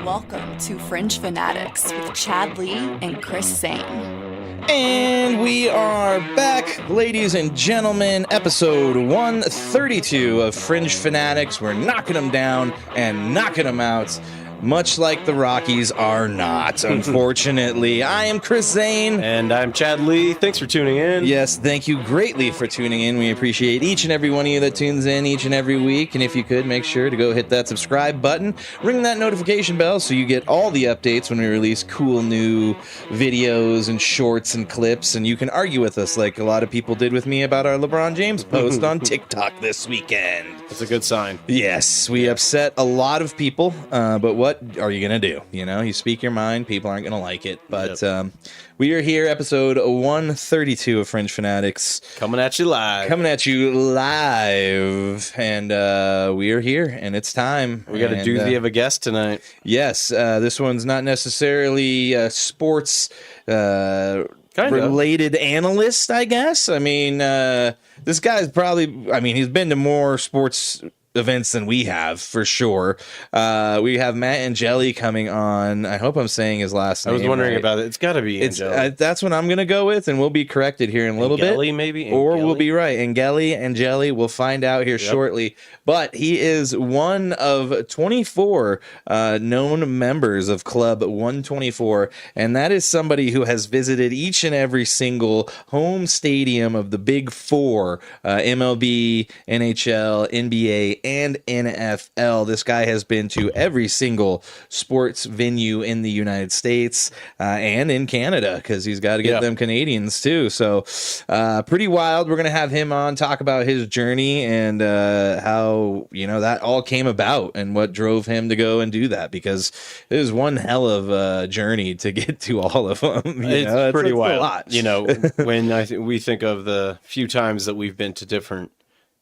Welcome to Fringe Fanatics with Chad Lee and Chris Sane. And we are back, ladies and gentlemen, episode 132 of Fringe Fanatics. We're knocking them down and knocking them out, much like the Rockies are not, unfortunately. I am Chris Zane. And I'm Chad Lee. Thanks for tuning in. Yes, thank you greatly for tuning in. We appreciate each and every one of you that tunes in each and every week. And if you could, make sure to go hit that subscribe button, ring that notification bell so you get all the updates when we release cool new videos and shorts and clips. And you can argue with us like a lot of people did with me about our LeBron James post on TikTok this weekend. That's a good sign. Yes, we upset a lot of people, but what are you going to do? You know, you speak your mind, people aren't going to like it. But we are here, episode 132 of Fringe Fanatics. Coming at you live. And we are here, and it's time. We got a doozy of a guest tonight. Yes, this one's not necessarily sports related analyst, I guess. I mean, this guy's probably, he's been to more sports events than we have, for sure. We have Matt Angeli coming on. I hope I'm saying his last name. I was wondering right. about it. It's got to be Angeli. That's what I'm going to go with, and we'll be corrected here in a little bit. Maybe? Or we'll be right. Angeli. We'll find out here shortly. But he is one of 24 known members of Club 124, and that is somebody who has visited each and every single home stadium of the Big Four, MLB, NHL, NBA, and NFL. This guy has been to every single sports venue in the United States and in Canada, because he's got to get them Canadians too. So pretty wild. We're going to have him on, talk about his journey and how, that all came about and what drove him to go and do that, because it was one hell of a journey to get to all of them. It's pretty wild. A lot. When we think of the few times that we've been to different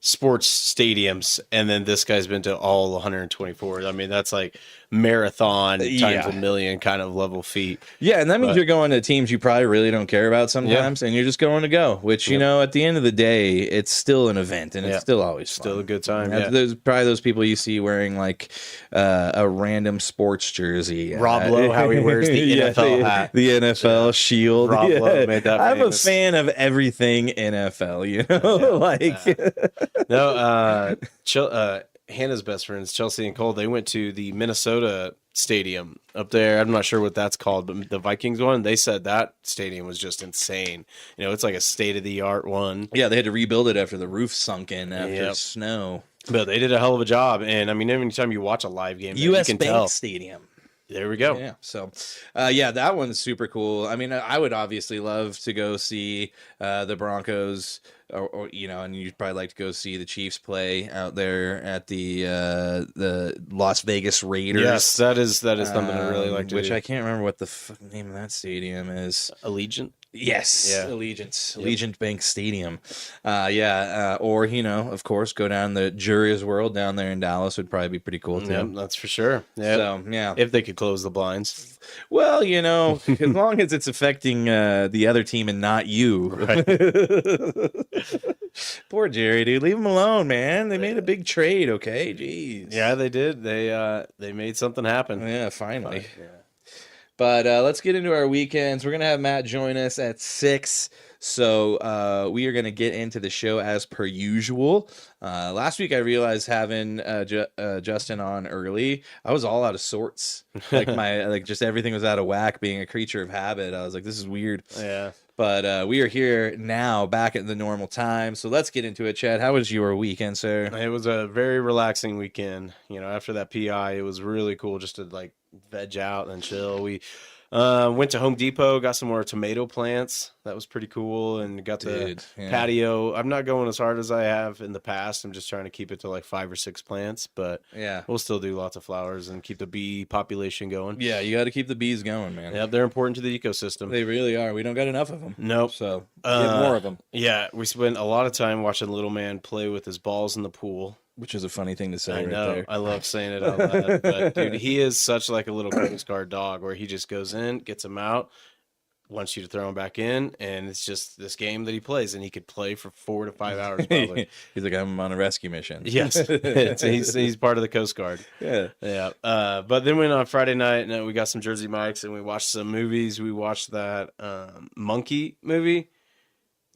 sports stadiums, and then this guy's been to all 124. I mean, that's like marathon times a million kind of level feat. Yeah, and that means you're going to teams you probably really don't care about sometimes, and you're just going to go, which, at the end of the day, it's still an event, and it's still always fun. Still a good time. There's probably those people you see wearing like a random sports jersey. Rob Lowe, how he wears the NFL hat. The NFL shield. Rob Lowe made that I'm famous. a fan of everything NFL, Hannah's best friends, Chelsea and Cole, they went to the Minnesota stadium up there. I'm not sure what that's called, but the Vikings one, they said that stadium was just insane. It's like a state-of-the-art one. Yeah, they had to rebuild it after the roof sunk in after snow. But they did a hell of a job. And, anytime you watch a live game, U.S. you can Bank tell. Stadium. There we go. Yeah. So, that one's super cool. I would obviously love to go see the Broncos, or and you'd probably like to go see the Chiefs play out there at the Las Vegas Raiders. Yes, that is something I really like to which do. I can't remember what the name of that stadium is. Allegiant. Yes, Allegiant Bank Stadium. Or of course, go down the Jury's World down there in Dallas would probably be pretty cool too. Yeah, that's for sure. Yeah. So if they could close the blinds. Well, as long as it's affecting the other team and not you. Right. Poor Jerry, dude. Leave him alone, man. They made a big trade. Okay, jeez. Yeah, they did. They made something happen. Yeah, finally. But let's get into our weekends. We're going to have Matt join us at 6. So we are going to get into the show as per usual. Last week I realized having Justin on early, I was all out of sorts. Just everything was out of whack. Being a creature of habit, I was like, this is weird. Yeah. But we are here now, back at the normal time. So let's get into it, Chad. How was your weekend, sir? It was a very relaxing weekend. After that PI, it was really cool just to veg out and chill. We went to Home Depot, got some more tomato plants. That was pretty cool, and got the patio. I'm not going as hard as I have in the past. I'm just trying to keep it to 5 or 6 plants, but we'll still do lots of flowers and keep the bee population going. Yeah, you got to keep the bees going, man. Yeah, they're important to the ecosystem. They really are. We don't got enough of them. Nope. So get more of them. Yeah, we spent a lot of time watching little man play with his balls in the pool. Which is a funny thing to say. I right know. there. I love saying it out loud. But dude, he is such a little Coast Guard dog, where he just goes in, gets him out, wants you to throw him back in, and it's just this game that he plays, and he could play for 4 to 5 hours probably. He's like, I'm on a rescue mission. Yes, he's part of the Coast Guard. Yeah. But then we went on Friday night, and we got some Jersey Mike's, and we watched some movies. We watched that Monkey movie.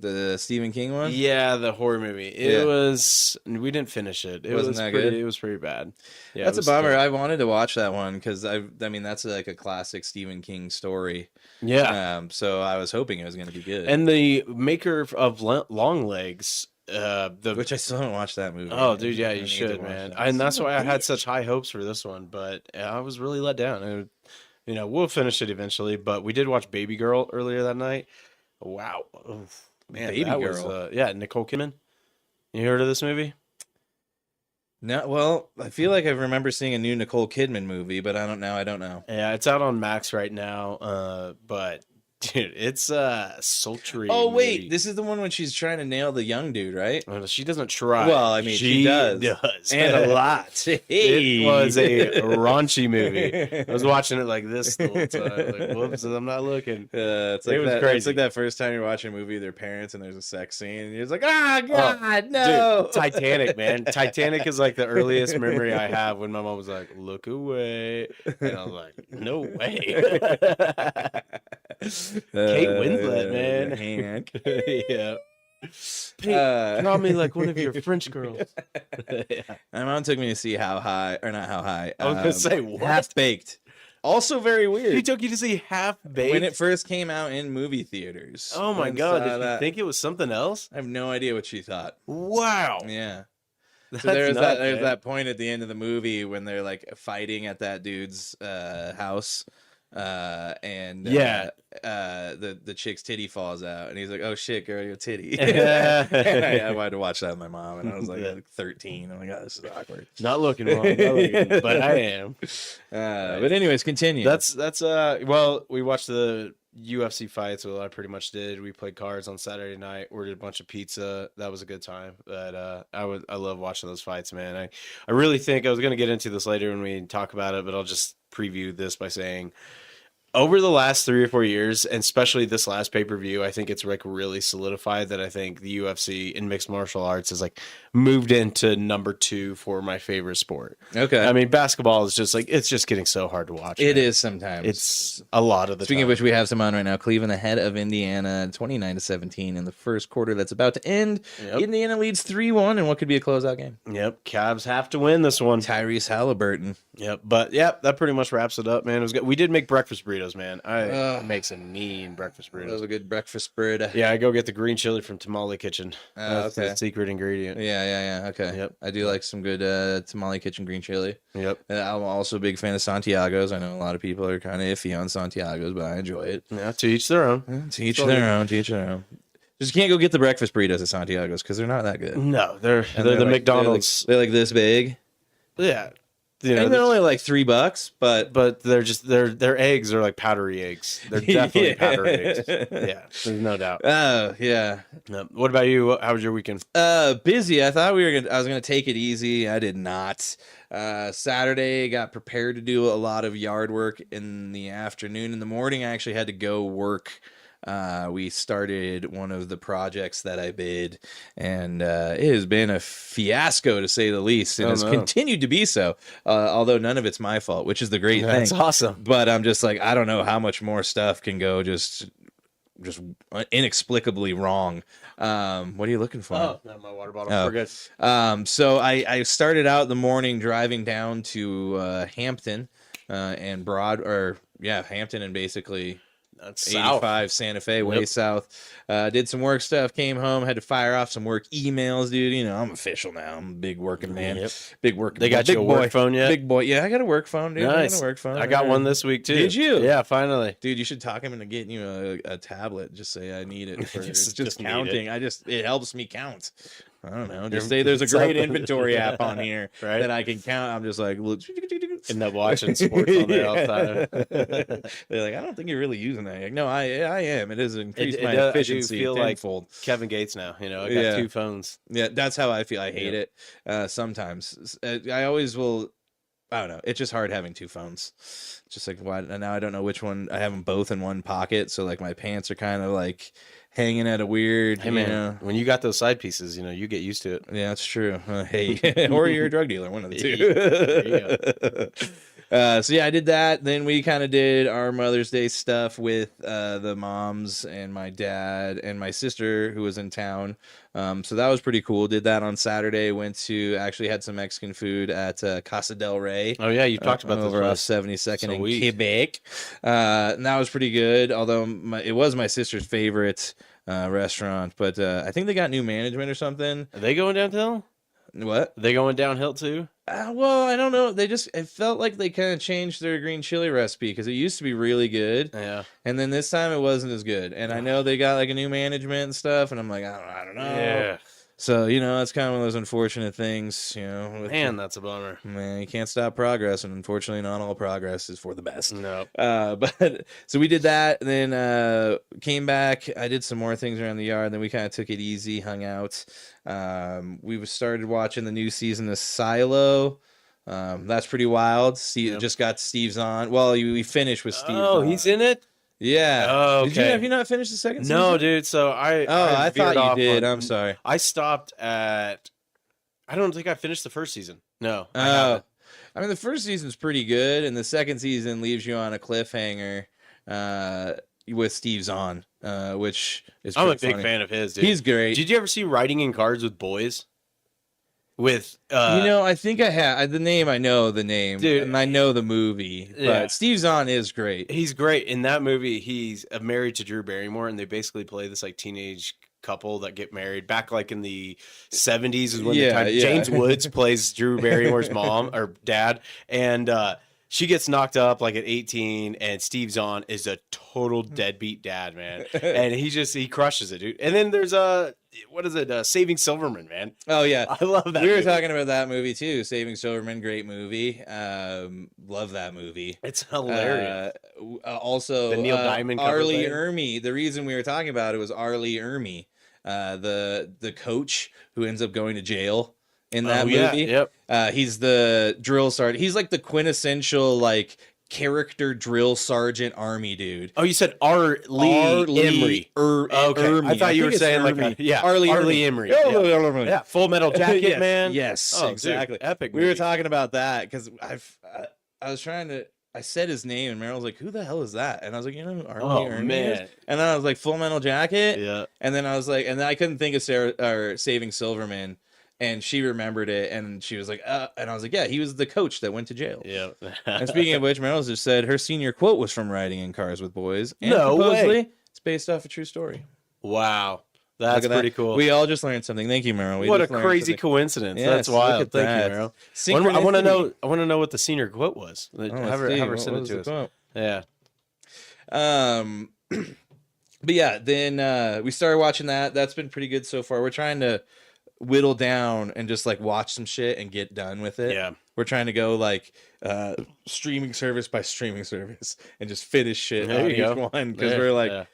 The Stephen King one? Yeah, the horror movie. We didn't finish it. Wasn't that good? It was pretty bad. Yeah, that's a bummer. I wanted to watch that one because I mean, that's like a classic Stephen King story. Yeah. So I was hoping it was going to be good. And the maker of Long Legs, which I still haven't watched that movie. Oh, dude, yeah, you should, man. And that's why I had such high hopes for this one, but I was really let down. We'll finish it eventually, but we did watch Baby Girl earlier that night. Wow. Oof. Man, Baby Girl. Nicole Kidman. You heard of this movie? No, well, I feel like I remember seeing a new Nicole Kidman movie, but I don't know. Yeah, it's out on Max right now. But dude, it's sultry. Oh wait, movie. this is the one when she's trying to nail the young dude, right? She doesn't try. Well, I mean, she does, and a lot. It was a raunchy movie. I was watching it like this the whole time. Like, whoops, I'm not looking. It's like crazy. It's like that first time you're watching a movie with your parents and there's a sex scene, and you're just like, God, no. Dude, Titanic, man. Titanic is like the earliest memory I have when my mom was like, look away. And I was like, no way. Kate Winslet, man. Hank. Yeah. Draw me like one of your French girls. Yeah. My mom took me to see How High, or not How High. I was gonna say what? Half Baked. Also very weird. She took you to see Half Baked when it first came out in movie theaters. Oh my god! Did you think it was something else? I have no idea what she thought. Wow. Yeah. That's So there's nuts, there's man. that point at the end of the movie when they're like fighting at that dude's house. And the chick's titty falls out, and he's like, "Oh shit, girl, your titty." And I wanted to watch that with my mom, and I was like 13. I'm like, "Oh, this is awkward." Not looking wrong, but I am. But anyways, continue. That's well, we watched the UFC fights. Well, I pretty much did. We played cards on Saturday night. Ordered a bunch of pizza. That was a good time. But I love watching those fights, man. I really think I was gonna get into this later when we talk about it, but I'll just preview this by saying, over the last 3 or 4 years, and especially this last pay-per-view, I think it's like really solidified that I think the UFC in mixed martial arts has like moved into number 2 for my favorite sport. Okay. I mean, basketball is just like, it's just getting so hard to watch. It man. is sometimes. It's a lot of the Speaking time. of which, we have some on right now. Cleveland ahead of Indiana 29-17 in the first quarter that's about to end. Yep. Indiana leads 3-1 in what could be a closeout game. Yep. Cavs have to win this one. Tyrese Halliburton. Yep. But yeah, that pretty much wraps it up, man. It was good. We did make breakfast burritos, man. I make some mean breakfast That was burritos. a good breakfast burrito. Yeah, I go get the green chili from Tamale Kitchen. That's okay. the secret ingredient. Yeah. Okay. Yep. I do like some good Tamale Kitchen green chili. Yep. I'm also a big fan of Santiago's. I know a lot of people are kind of iffy on Santiago's, but I enjoy it. Yeah, to each their own. To each their own. To each their own. Just can't go get the breakfast burritos at Santiago's because they're not that good. No, they're the like, McDonald's. They're like this big. Yeah. And they're only like $3, but they're just their eggs are like powdery eggs. They're definitely powdery eggs. Yeah, there's no doubt. Oh yeah. No. What about you? How was your weekend? Busy. I thought I was gonna take it easy. I did not. Saturday got prepared to do a lot of yard work in the afternoon. In the morning, I actually had to go work. We started one of the projects that I bid, and it has been a fiasco to say the least, and has continued to be so. Although none of it's my fault, which is the great thing. That's awesome. But I'm just like, I don't know how much more stuff can go just inexplicably wrong. What are you looking for? Oh, not my water bottle. Oh. We're good. So I started out the morning driving down to Hampton and Hampton and basically That's 85 Santa Fe, way south. Did some work stuff, came home, had to fire off some work emails, dude. You know, I'm official now. I'm a big working man. Yep. Big working They got big you a boy. work phone yet? Big boy. Yeah, I got a work phone, dude. Nice. I got a work phone. I got one this week too. Did you? Yeah, finally. Dude, you should talk him into getting you a tablet. Just say I need it for Just just need counting. It helps me count. I don't know. Just say there's a great inventory app on here Right. that I can count. I'm just like, look. End up watching sports all day outside. They're like, I don't think you're really using that. Like, no, I am. It has increased my I do efficiency feel tenfold. like Kevin Gates now. You know, I got 2 phones. Yeah, that's how I feel. I hate it sometimes. I always will I don't know. It's just hard having two phones. Just like why now I don't know which one. I have them both in one pocket, so like my pants are kind of like hanging at a weird. Hey man, when you got those side pieces, you get used to it. Yeah, that's true. Hey, or you're a drug dealer, one of the two. There you go. So yeah, I did that. Then we kind of did our Mother's Day stuff with the moms and my dad and my sister who was in town. So that was pretty cool. Did that on Saturday. Actually had some Mexican food at Casa del Rey. Oh yeah, you talked about this over off 72nd in Quebec. And that was pretty good. Although it was my sister's favorite restaurant, but I think they got new management or something. Are they going downhill? What? Are they going downhill too? Well, I don't know. It felt like they kind of changed their green chili recipe because it used to be really good. Yeah. And then this time it wasn't as good. And I know they got like a new management and stuff. And I'm like, I don't know. Yeah. So, it's kind of one of those unfortunate things, Man, that's a bummer. Man, you can't stop progress. And unfortunately, not all progress is for the best. No. But so we did that. And then came back. I did some more things around the yard. Then we kind of took it easy, hung out. We started watching the new season of Silo. That's pretty wild. Just got Steve's on. Well, we finished with Steve. Oh, he's in it? Yeah. Oh, okay. Have you not finished the second season? No, dude. So I thought you did. I'm sorry. I stopped at. I don't think I finished the first season. No. I mean, the first season's pretty good, and the second season leaves you on a cliffhanger with Steve Zahn, which is I'm a funny. big fan of his, dude. He's great. Did you ever see Writing in Cards with Boys? With I think I have the name. I know the name, dude, and I know the movie. Yeah. But Steve Zahn is great. He's great in that movie. He's married to Drew Barrymore, and they basically play this like teenage couple that get married back like in the 70s is when James Woods plays Drew Barrymore's mom or dad, and she gets knocked up like at 18, and Steve Zahn is a total deadbeat dad, man. And he crushes it, dude. And then there's Saving Silverman, man. Oh yeah, I love that. We were talking about that movie too. Saving Silverman, great movie. Love that movie. It's hilarious. Also, the Neil Diamond R. cover Lee thing. Ermey. The reason we were talking about it was R. Lee Ermey, the coach who ends up going to jail in that movie. Yep. He's the drill sergeant. He's like the quintessential like character drill sergeant army dude. Oh, you said R. Lee Emery. Okay, Ermey. I thought you were saying Ermey. R. Lee Emery. Yeah. Yeah, Full Metal Jacket, yes, man. Yes, Oh, exactly. Dude, epic. We were talking about that because I was trying to. I said his name and Meryl was like, "Who the hell is that?" And I was like, "You know who R. Lee Ermey is?" And then I was like, "Full Metal Jacket." Yeah. And then I was like, and then I couldn't think of Saving Silverman. And she remembered it, and she was like, and I was like, yeah, he was the coach that went to jail. Yeah. And speaking of which, Meryl just said her senior quote was from Riding in Cars with Boys. And no supposedly, way. It's based off a true story. Wow. That's pretty cool. We all just learned something. Thank you, Meryl. What a crazy coincidence. Yes, that's wild. Thank you, Meryl. I want to know what the senior quote was. Have her send it to us. Quote? Yeah. But yeah, then we started watching that. That's been pretty good so far. We're trying to whittle down and just like watch some shit and get done with it. Yeah. We're trying to go like streaming service by streaming service and just finish shit on each one because we're like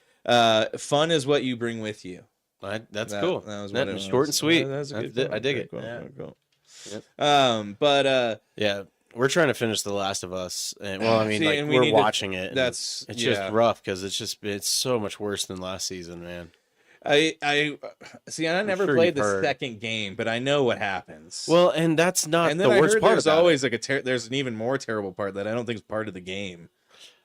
fun is what you bring with you. That's cool. That was what it was. Short and sweet. That's a good I dig it. Cool. Yeah. Cool. Yep. But yeah, we're trying to finish The Last of Us, and well, I mean, see, we're watching it. It's just rough because it's so much worse than last season, man. I see. I never played the second game, but I know what happens. Well, and that's not and the worst part. There's always like there's an even more terrible part that I don't think is part of the game.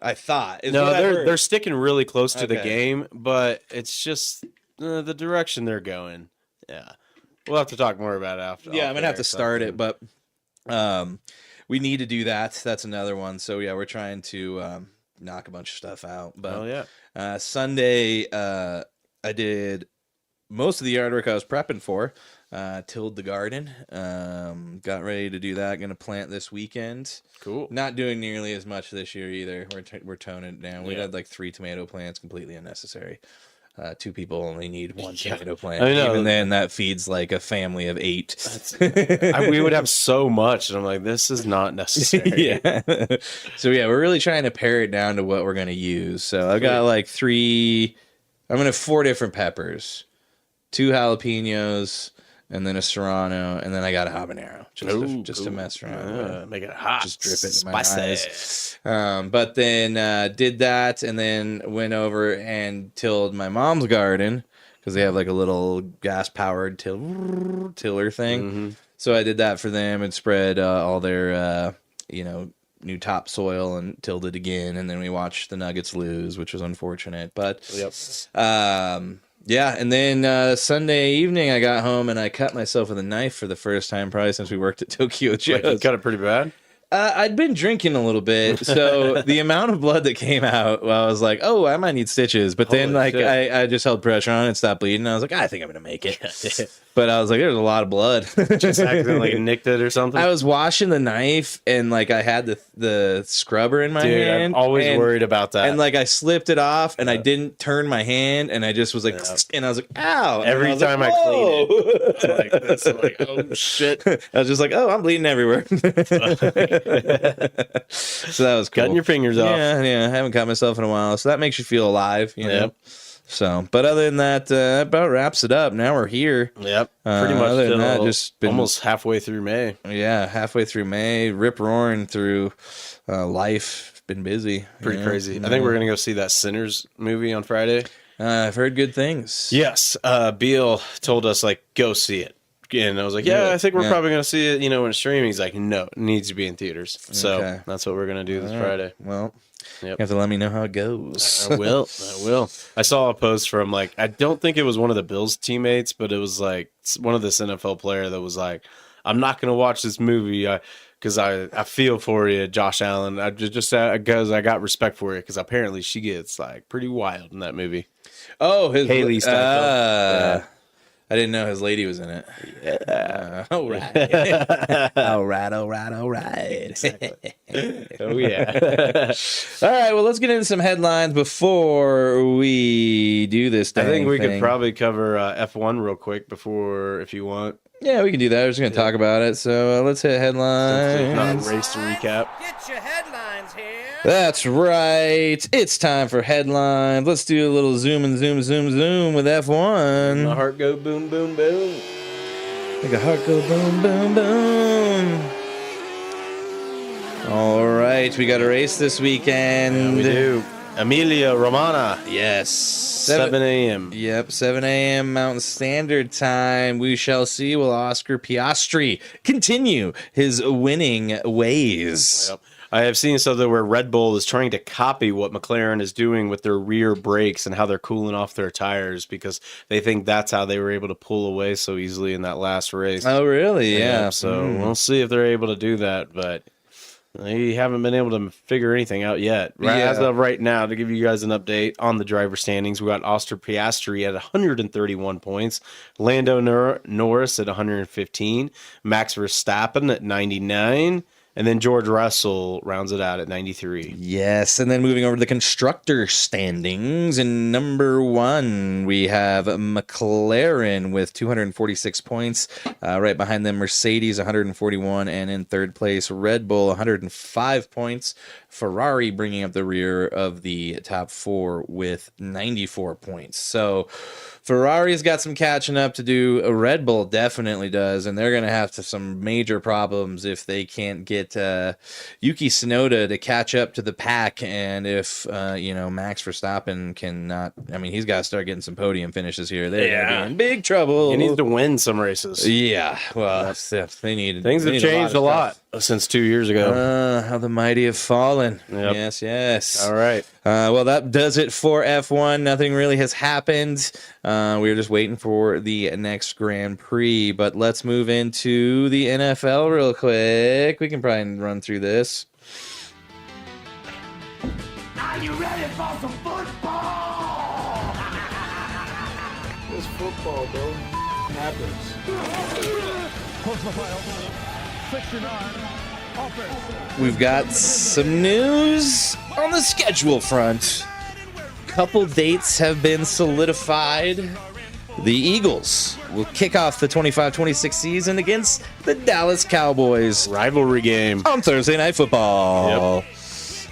I thought. No, they're sticking really close to the game, but it's just the direction they're going. Yeah, we'll have to talk more about it after. Yeah, I'm gonna have to start it, but we need to do that. That's another one. So yeah, we're trying to knock a bunch of stuff out. But Sunday. I did most of the yard work I was prepping for. Tilled the garden. Got ready to do that. Going to plant this weekend. Cool. Not doing nearly as much this year either. We're toning it down. We had like 3 tomato plants, completely unnecessary. 2 people only need 1 tomato plant. I know. Even then, that feeds like a family of 8. We would have so much, and I'm like, this is not necessary. Yeah. So yeah, we're really trying to pare it down to what we're going to use. So I've got like 3. I'm going to have 4 different peppers, 2 jalapenos, and then a Serrano, and then I got a habanero just to mess around with. Make it hot. Just drip it in my Spicy. eyes. But then did that, and then went over and tilled my mom's garden because they have like a little gas-powered tiller thing. Mm-hmm. So I did that for them and spread all their, new topsoil and tilled it again. And then we watched the Nuggets lose, which was unfortunate. But yeah, and then Sunday evening I got home and I cut myself with a knife for the first time probably since we worked at Tokyo Joe's. Like you cut it pretty bad? I'd been drinking a little bit, so the amount of blood that came out, well, I was like, oh, I might need stitches. But then, I just held pressure on it and stopped bleeding. I was like, I think I'm going to make it. But I was like, there's a lot of blood. Just accidentally nicked it or something? I was washing the knife, and, I had the scrubber in my hand. I'm always worried about that. And, I slipped it off, and I didn't turn my hand, and I just was like, and I was like, ow. Every time I clean it, it's like this. I'm like, oh, shit. I was just like, oh, I'm bleeding everywhere. So that was cool. Cutting your fingers off. Yeah, I haven't cut myself in a while, so that makes you feel alive, you know. Yep. So, but other than that, about wraps it up. Now we're here. Yep. Pretty much other than that, just been, almost halfway through May. Yeah, halfway through May, rip roaring through life. Been busy. Pretty crazy. I think we're gonna go see that Sinners movie on Friday. I've heard good things. Yes. Beal told us go see it. And I was like, I think we're probably going to see it, when it's streaming. He's like, no, it needs to be in theaters. So that's what we're going to do this Friday. Well, you have to let me know how it goes. I will. I saw a post from I don't think it was one of the Bills teammates, but it was one of this NFL player that was like, I'm not going to watch this movie because I feel for you, Josh Allen. I just because I got respect for you because apparently she gets pretty wild in that movie. Oh, Haley Steinfeld. I didn't know his lady was in it. Yeah. All right. all right. Exactly. Oh, yeah. All right, well, let's get into some headlines before we do this I think we thing. could probably cover F1 real quick before, if you want. Yeah, we can do that. We're just going to talk about it. So let's hit headlines. Not race to recap. Get your headlines here. That's right. It's time for headlines. Let's do a little zoom with F1. My heart go boom, boom, boom. Make a heart go boom, boom, boom. All right, we got a race this weekend. Yeah, we do. Emilia Romagna. Yes. 7 a.m. Yep, 7 a.m. Mountain Standard Time. We shall see. Will Oscar Piastri continue his winning ways? Yep. I have seen something where Red Bull is trying to copy what McLaren is doing with their rear brakes and how they're cooling off their tires because they think that's how they were able to pull away so easily in that last race. Oh, really? Yeah. So we'll see if they're able to do that, but they haven't been able to figure anything out yet. As of right now, to give you guys an update on the driver standings, we got Oscar Piastri at 131 points, Lando Norris at 115, Max Verstappen at 99, and then George Russell rounds it out at 93. Yes, and then moving over to the constructor standings, in number 1, we have McLaren with 246 points. Right behind them, Mercedes 141, and in third place, Red Bull 105 points. Ferrari bringing up the rear of the top 4 with 94 points. So Ferrari's got some catching up to do. Red Bull definitely does, and they're going to have some major problems if they can't get Yuki Tsunoda to catch up to the pack, and if Max Verstappen cannot. I mean, he's got to start getting some podium finishes here. They're going to be in big trouble. He needs to win some races. Yeah, well, they need. Things have changed a lot since 2 years ago. How the mighty have fallen. Yep. Yes. All right. Well, that does it for F1. Nothing really has happened. We're just waiting for the next Grand Prix. But let's move into the NFL real quick. We can probably run through this. Are you ready for some football? It's football, bro. It happens. We've got some news on the schedule front. Couple dates have been solidified. The Eagles will kick off the 25-26 season against the Dallas Cowboys. Rivalry game. On Thursday Night Football. Yep.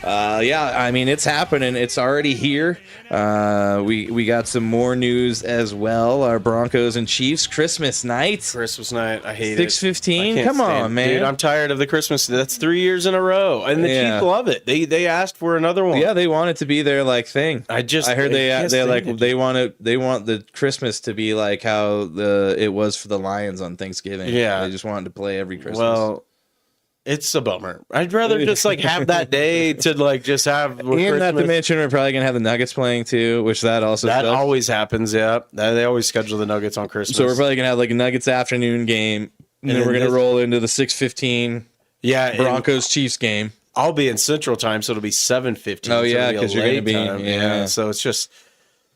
Yeah, I mean, it's happening. It's already here. We got some more news as well. Our Broncos and Chiefs Christmas night. Christmas night, I hate 6:15. it. Come on, man. Dude, I'm tired of the Christmas. That's 3 years in a row, and the Yeah. Chiefs love it. They asked for another one. Yeah, they want it to be their like thing. I heard they want the Christmas to be like how it was for the Lions on Thanksgiving. Yeah. They just wanted to play every Christmas. Well, it's a bummer. I'd rather just like have that day to like just have. And not to mention, we're probably gonna have the Nuggets playing too, which that also that sucks. always happens. Yeah, they always schedule the Nuggets on Christmas. So we're probably gonna have like a Nuggets afternoon game, and then we're gonna roll into the 6:15 Broncos Chiefs game. I'll be in Central Time, so it'll be 7:15. Oh yeah, because you're gonna be yeah. So it's just.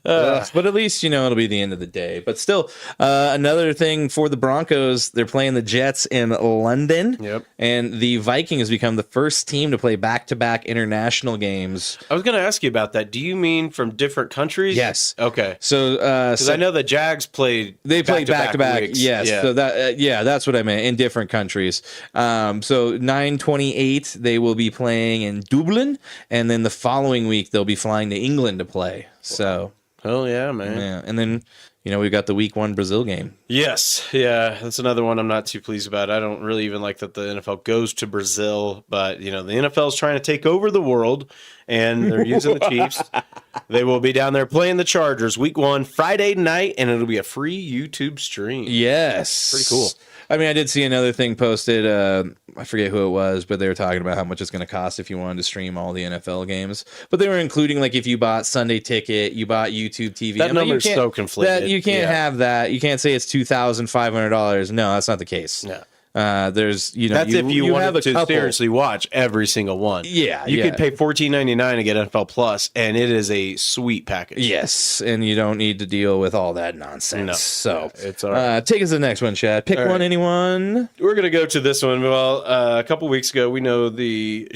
But at least, it'll be the end of the day. But still, another thing for the Broncos, they're playing the Jets in London. Yep. And the Vikings become the first team to play back-to-back international games. I was going to ask you about that. Do you mean from different countries? Yes. Okay. So, because I know the Jags played. They played back-to-back. weeks. Yes. Yeah. So that's what I meant, in different countries. So 9/28, they will be playing in Dublin, and then the following week they'll be flying to England to play. So. Oh yeah, man. Yeah, and then we've got the week 1 Brazil game. Yes, yeah, that's another one I'm not too pleased about. I don't really even like that the NFL goes to Brazil, but the NFL is trying to take over the world, and they're using the Chiefs. They will be down there playing the Chargers week 1 Friday night, and it'll be a free YouTube stream. Yes, pretty cool. I mean, I did see another thing posted. I forget who it was, but they were talking about how much it's going to cost if you wanted to stream all the NFL games. But they were including, like, if you bought Sunday Ticket, you bought YouTube TV. That number's so conflicted. You can't have that. You can't say it's $2,500. No, that's not the case. Yeah. There's that's if you wanted to couple. seriously watch every single one. Yeah, you could pay $14.99 to get NFL Plus, and it is a sweet package. Yes, and you don't need to deal with all that nonsense. No, so it's all right. Take us to the next one, Chad. Pick one, anyone. We're gonna go to this one. Well, a couple weeks ago, we know the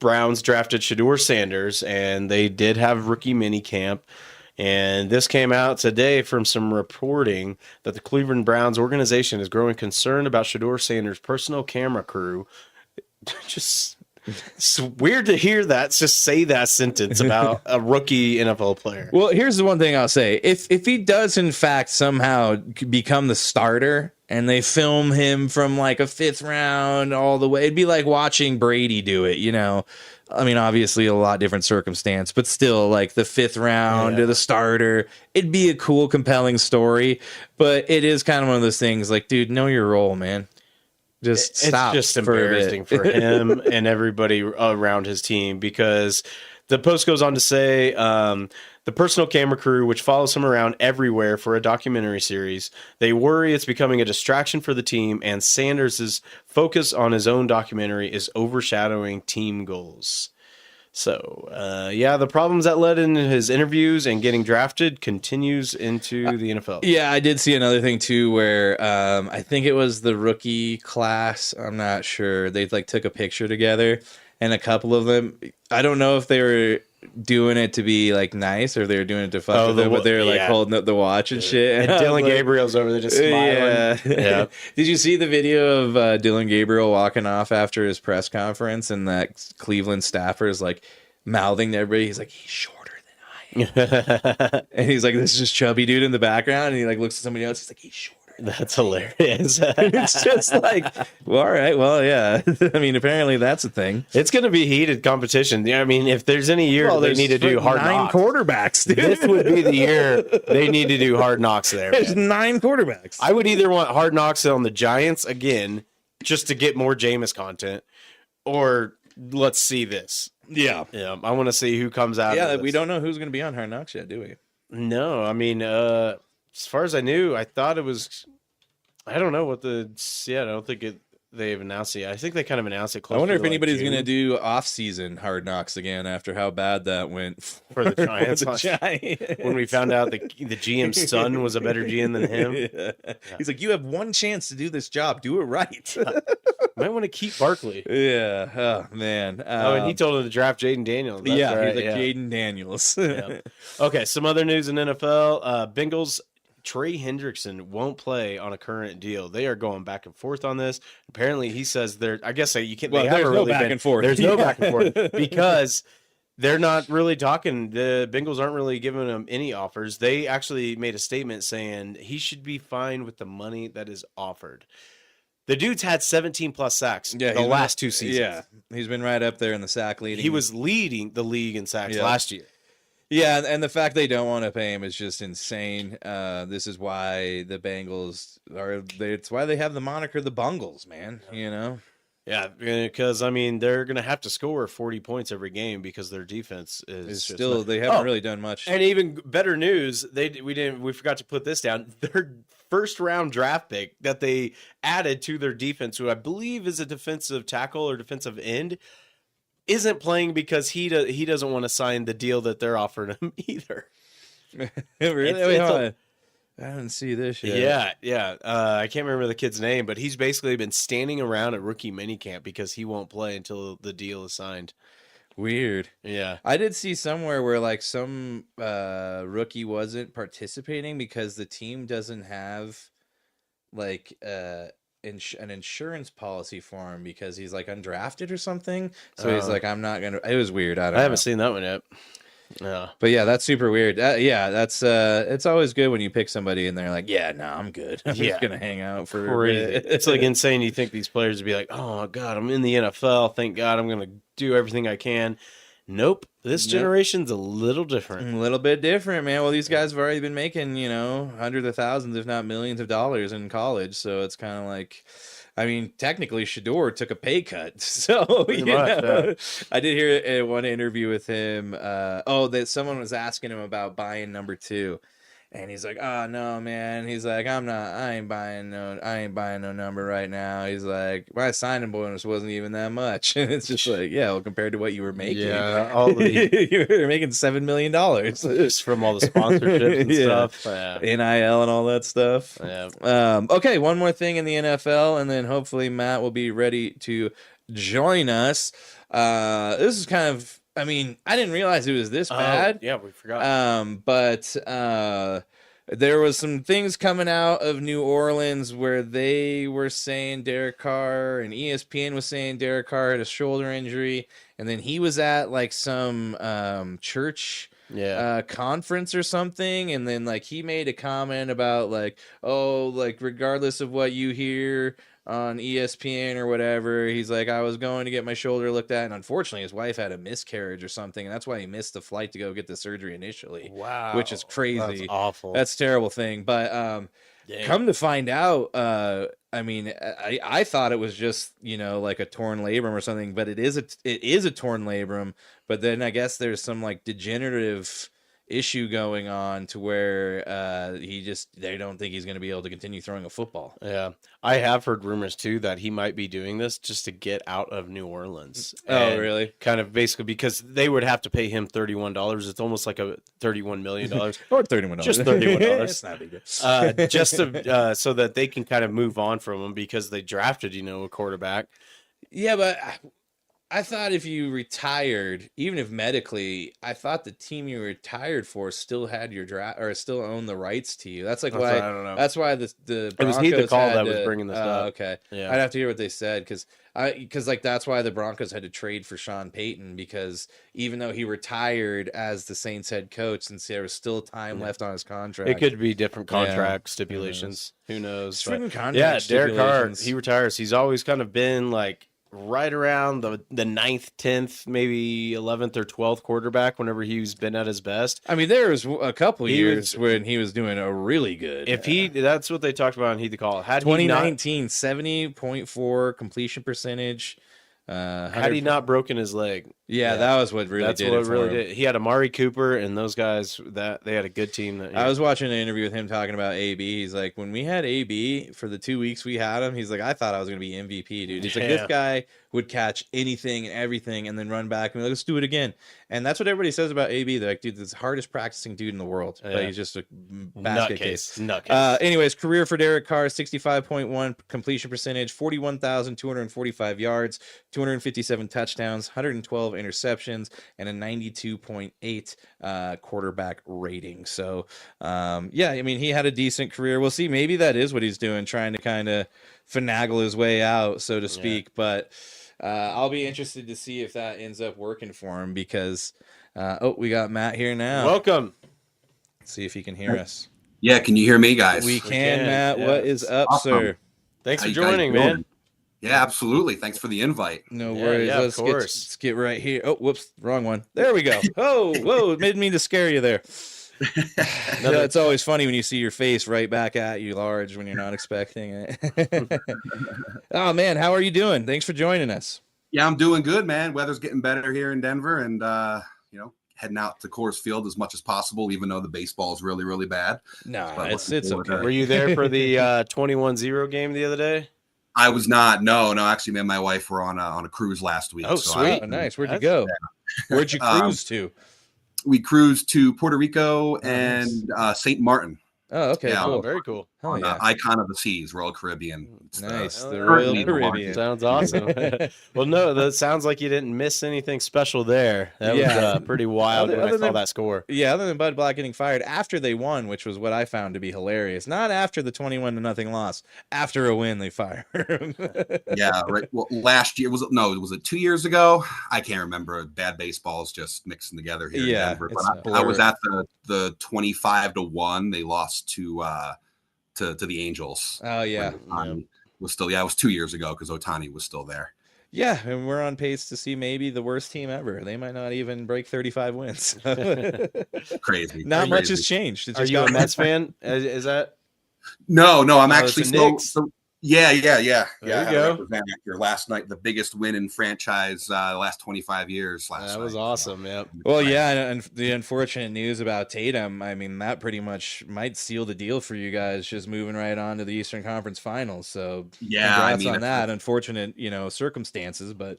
Browns drafted Shedeur Sanders, and they did have rookie mini camp. And this came out today from some reporting that the Cleveland Browns organization is growing concerned about Shedeur Sanders' personal camera crew. Just it's weird to hear that. Just say that sentence about a rookie NFL player. Well, here's the one thing I'll say. If he does, in fact, somehow become the starter and they film him from like a 5th round all the way, it'd be like watching Brady do it, I mean, obviously a lot different circumstance, but still, like the 5th round to the starter, it'd be a cool, compelling story. But it is kind of one of those things like, dude, know your role, man. Just stop. It's just embarrassing for him and everybody around his team, because the post goes on to say the personal camera crew, which follows him around everywhere for a documentary series, they worry it's becoming a distraction for the team, and Sanders' focus on his own documentary is overshadowing team goals. So, the problems that led into his interviews and getting drafted continues into the NFL. Yeah, I did see another thing too, where I think it was the rookie class. I'm not sure. They took a picture together, and a couple of them, I don't know if they were doing it to be like nice or they were doing it to fuck with them, but they were like holding up the watch and shit. And Dylan Gabriel's over there just smiling. Yeah. Did you see the video of Dylan Gabriel walking off after his press conference, and that Cleveland staffer is like mouthing to everybody? He's like, he's shorter than I am. And he's like, this is just chubby dude in the background, and he like looks at somebody else. He's like, he's shorter. That's hilarious. It's just like, well, all right, well, yeah. I mean, apparently that's a thing. It's going to be heated competition. I mean, if there's any year they need to do hard 9 knocks, quarterbacks, dude. This would be the year they need to do hard knocks there. There's 9 quarterbacks. I would either want hard knocks on the Giants again, just to get more Jameis content, or let's see this. Yeah. I want to see who comes out. Yeah, of we this. don't know who's going to be on Hard Knocks yet, do we? No, I mean, as far as I knew, I thought it was. I don't know what the. Yeah, I don't think they've announced it. I think they kind of announced it. I wonder if to, anybody's going to June. do off-season Hard Knocks again after how bad that went for the Giants. Giants. When we found out the GM's son was a better GM than him. Yeah. He's like, you have one chance to do this job. Do it right. Might want to keep Barkley. Yeah. Oh, man. And he told him to draft Jaden Daniels. That's yeah, right. he's like Jaden Daniels. Yeah. Okay, some other news in NFL. Bengals Trey Hendrickson won't play on a current deal. They are going back and forth on this. Apparently, he says I guess you can't. Well, they there's haven't no really back been, and forth. There's no Yeah. back and forth because they're not really talking. The Bengals aren't really giving him any offers. They actually made a statement saying he should be fine with the money that is offered. The dude's had 17 plus sacks the last 2 seasons. Yeah, he's been right up there in the sack leading. He was leading the league in sacks last year. Yeah, and the fact they don't want to pay him is just insane. This is why the Bengals it's why they have the moniker the Bungles, man. You know. Yeah, because I mean they're gonna have to score 40 points every game because their defense is still they haven't really done much. And even better news, we forgot to put this down. Their first round draft pick that they added to their defense, who I believe is a defensive tackle or defensive end, isn't playing because he doesn't want to sign the deal that they're offering him either. Really? I didn't see this yet. Yeah. I can't remember the kid's name, but he's basically been standing around at rookie minicamp because he won't play until the deal is signed. Weird. Yeah. I did see somewhere where like some rookie wasn't participating because the team doesn't have like an insurance policy for him because he's like undrafted or something. So he's like, I'm not gonna. It was weird. I haven't seen that one yet. Yeah, but yeah, that's super weird. Yeah, that's it's always good when you pick somebody and they're like, yeah, no, I'm good. I'm just gonna hang out for crazy. It's like insane. You think these players would be like, oh my god, I'm in the NFL. Thank God, I'm gonna do everything I can. Nope. This generation's a little different. A little bit different, man. Well, these guys have already been making, hundreds of thousands, if not millions of dollars in college. So it's kind of like, I mean, technically, Shador took a pay cut. So, I did hear one interview with him. That someone was asking him about buying number 2. And he's like, oh, no, man. He's like, I ain't buying no number right now. He's like, my signing bonus wasn't even that much. And it's just like, yeah, well, compared to what you were making. Yeah, you were making $7 million. Just from all the sponsorships and stuff. Yeah. NIL and all that stuff. Yeah. Okay, one more thing in the NFL, and then hopefully Matt will be ready to join us. This is kind of, I mean, I didn't realize it was this bad. Yeah, we forgot. But there was some things coming out of New Orleans where they were saying Derek Carr, and ESPN was saying Derek Carr had a shoulder injury, and then he was at like some church conference or something, and then like he made a comment about like, oh, like regardless of what you hear on ESPN or whatever, he's like, I was going to get my shoulder looked at, and unfortunately his wife had a miscarriage or something, and that's why he missed the flight to go get the surgery initially. Wow, which is crazy. That's awful. That's a terrible thing. But come to find out, I mean, I thought it was just like a torn labrum or something, but it is a torn labrum. But then I guess there's some like degenerative issue going on to where they don't think he's going to be able to continue throwing a football. Yeah, I have heard rumors too that he might be doing this just to get out of New Orleans. Oh, really? Kind of basically because they would have to pay him $31. It's almost like a $31 million or $31, just $31. It's not big deal. Just to, so that they can kind of move on from him because they drafted a quarterback. Yeah, but I thought if you retired, even if medically, I thought the team you retired for still had your draft or still owned the rights to you. That's like why. I don't know. That's why the Broncos it was he the call that was bringing this up. Okay, yeah, I'd have to hear what they said because like that's why the Broncos had to trade for Sean Payton, because even though he retired as the Saints head coach, since there was still time left on his contract, it could be different contract stipulations. Who knows? Contract Derek Carr, he retires. He's always kind of been like right around the 9th, 10th, maybe 11th or 12th quarterback whenever he's been at his best. I mean, there was a couple years when he was doing a really good. That's what they talked about on Heat the Call. Had 2019, 70.4 completion percentage. Had he not broken his leg? Yeah, that was what really did it for him. He had Amari Cooper and those guys. That they had a good team. I was watching an interview with him talking about AB. He's like, when we had AB for the 2 weeks we had him, he's like, I thought I was going to be MVP, dude. He's like, this guy would catch anything and everything and then run back and be like, let's do it again. And that's what everybody says about AB. They're like, dude, this is the hardest practicing dude in the world. But he's just a basket case. Anyways, career for Derek Carr, 65.1 completion percentage, 41,245 yards, 257 touchdowns, 112 interceptions, and a 92.8 quarterback rating. So, yeah, I mean, he had a decent career. We'll see. Maybe that is what he's doing, trying to kind of finagle his way out, so to speak. But I'll be interested to see if that ends up working for him because, we got Matt here now. Welcome. Let's see if he can hear us. Yeah, can you hear me, guys? We can, Matt. yeah. What is up, Awesome. sir? Thanks How for you guys joining, doing? man. Yeah, absolutely. Thanks for the invite. No Yeah, worries. yeah, of Let's course. get right here. Oh, whoops, wrong one. There we go. Oh, whoa, it made me to scare you there. No, it's always funny when you see your face right back at you large when you're not expecting it. Oh, man, how are you doing? Thanks for joining us. Yeah, I'm doing good, man. Weather's getting better here in Denver, and heading out to Coors Field as much as possible, even though the baseball is really, really bad. No, But it's looking forward okay. to Were you there for the 21-0 game the other day? I was not. No. Actually, me and my wife were on a cruise last week. Oh, so sweet. Oh, nice. Where'd you That's- go? Where'd you cruise to? we cruised to Puerto Rico and St. Martin. Oh, okay, yeah, Oh, cool. very cool. Oh, on yeah. Icon of the Seas, Royal Caribbean. It's Nice. The currently Royal the Caribbean. Sounds awesome. Well, no, that sounds like you didn't miss anything special there. That Yeah. was pretty wild Other when I saw than- that score. Yeah, other than Bud Black getting fired after they won, which was what I found to be hilarious. Not after the 21-0 loss. After a win, they fire him. Yeah, right. Well, last year was it 2 years ago? I can't remember. Bad baseball's just mixing together here Yeah, in Denver. it's But a I was blur. at the 25-1. They lost to the Angels. Oh, yeah. When Ohtani was still it was 2 years ago because Ohtani was still there. Yeah, and we're on pace to see maybe the worst team ever. They might not even break 35 wins. Crazy. Not much Crazy. has changed. It's Are just you a gotten- Mets fan? Is that? No, I'm Oh, actually it's the still. Knicks. Yeah. There you I had to go. represent here last night, the biggest win in franchise the last 25 years. That was night. awesome. Yep. Well, yeah, and the unfortunate news about Tatum, I mean, that pretty much might seal the deal for you guys, just moving right on to the Eastern Conference Finals. So, Yeah, congrats on that. Unfortunate, circumstances, but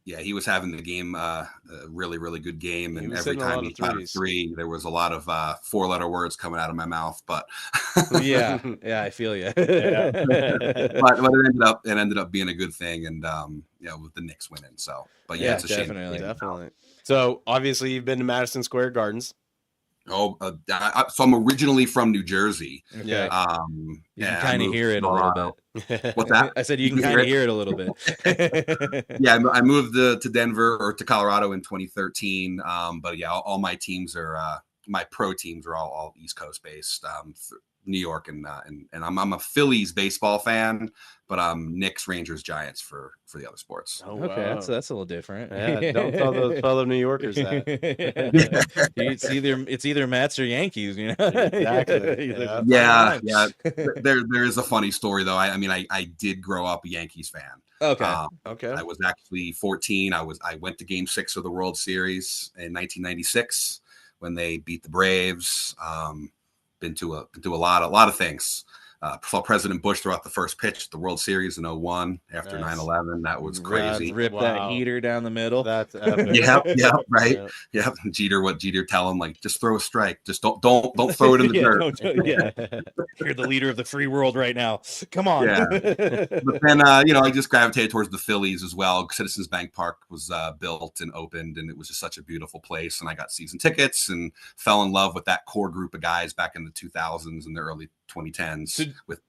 Yeah, he was having the game, a really, really good game. He And was every hitting a lot time of he shot a threes. three, there was a lot of four-letter words coming out of my mouth. But yeah, I feel you. but it ended up being a good thing, and with the Knicks winning. So, but yeah, Yeah, it's a shame. Definitely. So obviously you've been to Madison Square Gardens. So I'm originally from New Jersey. Okay. Yeah. You can I kind of moved hear to it a little Colorado. bit. What's that? I said you can You can kind of hear hear it a little bit. Yeah, I moved to Denver or to Colorado in 2013. But yeah, all my teams are my pro teams are all East Coast based. New York and I'm a Phillies baseball fan, but I'm Knicks, Rangers, Giants for the other sports. Oh, Okay, wow. that's a little different. Yeah, don't tell those fellow New Yorkers that. It's either Mets or Yankees, Exactly. Yeah. Yeah. There is a funny story though. I did grow up a Yankees fan. Okay. Okay. I was actually 14. I went to Game 6 of the World Series in 1996 when they beat the Braves. Been to a lot of things. Saw President Bush throw out the first pitch at the World Series in 01 after Nice. 9/11. That was crazy. Rip Wow. that heater down the middle. That's epic. Yeah, right. Yeah. Yeah, Jeter tell him, like, just throw a strike. Just don't throw it in the Yeah, dirt. You're the leader of the free world right now. Come on. Yeah. But then, I just gravitated towards the Phillies as well. Citizens Bank Park was built and opened, and it was just such a beautiful place. And I got season tickets and fell in love with that core group of guys back in the 2000s and the early 2010s with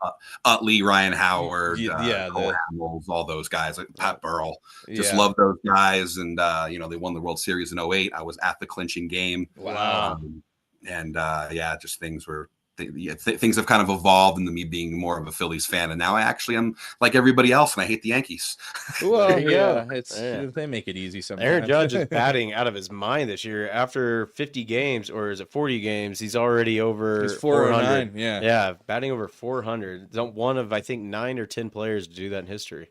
Utley, Ryan Howard, Cole Hamels, all those guys, like Pat Burrell. Just love those guys. And, they won the World Series in 08. I was at the clinching game. Wow. Just things have kind of evolved into me being more of a Phillies fan, and now I actually am like everybody else, and I hate the Yankees. Well, Yeah. yeah, they make it easy sometimes. Aaron Judge is batting out of his mind this year. After 50 games, or is it 40 games? He's already over He's 400. 409, yeah. Yeah, batting over 400. One of, I think, 9 or 10 players to do that in history.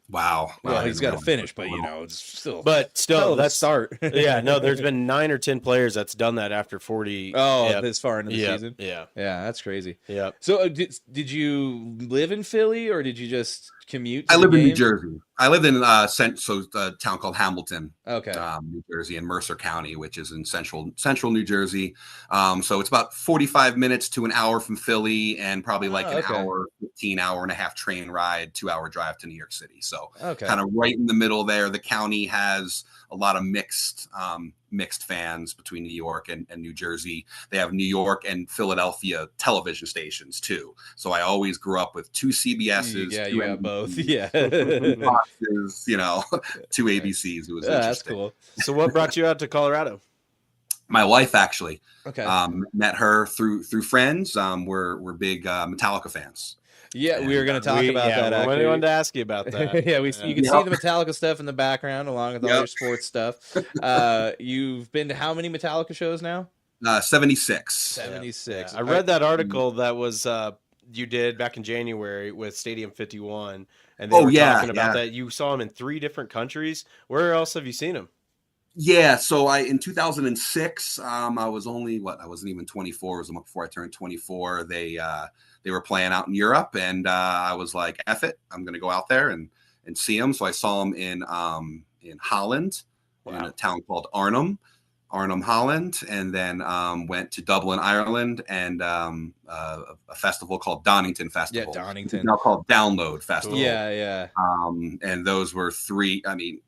Wow. Well, he's got to finish, but it's still. But still, that's start. Yeah, no, there's been 9 or 10 players that's done that after 40. Oh, this far into the season. Yeah, that's crazy. yeah. So, did you live in Philly, or did you just commute? I lived in New Jersey. I lived in a town called Hamilton, Okay. New Jersey, in Mercer County, which is in central New Jersey. So it's about 45 minutes to an hour from Philly, and probably like an hour, hour-and-a-half train ride, 2-hour drive to New York City. So Okay. kind of right in the middle there. The county has a lot of mixed fans between New York and New Jersey. They have New York and Philadelphia television stations too. So I always grew up with 2 CBSs. Yeah, 2 you got NBCs, both. Yeah. 2 Foxes, 2 ABCs. It was That's interesting. cool. So what brought you out to Colorado? My wife actually Okay. met her through friends. We're big Metallica fans. Yeah, we were going to talk about that. I Actually. wanted to ask you about that. Yeah, you can see the Metallica stuff in the background along with all your sports stuff. You've been to how many Metallica shows now? 76. 76. I read that article that was you did back in January with Stadium 51, and they were talking about that. You saw him in 3 different countries. Where else have you seen him? Yeah, so in 2006, I was only I wasn't even 24. It was a month before I turned 24. They were playing out in Europe, and I was like, "F it, I'm going to go out there and see them." So I saw them in Holland, in a town called Arnhem, Holland, and then went to Dublin, Ireland, and a festival called Donington Festival. Yeah, Donington. It's now called Download Festival. Yeah. And those were 3. I mean,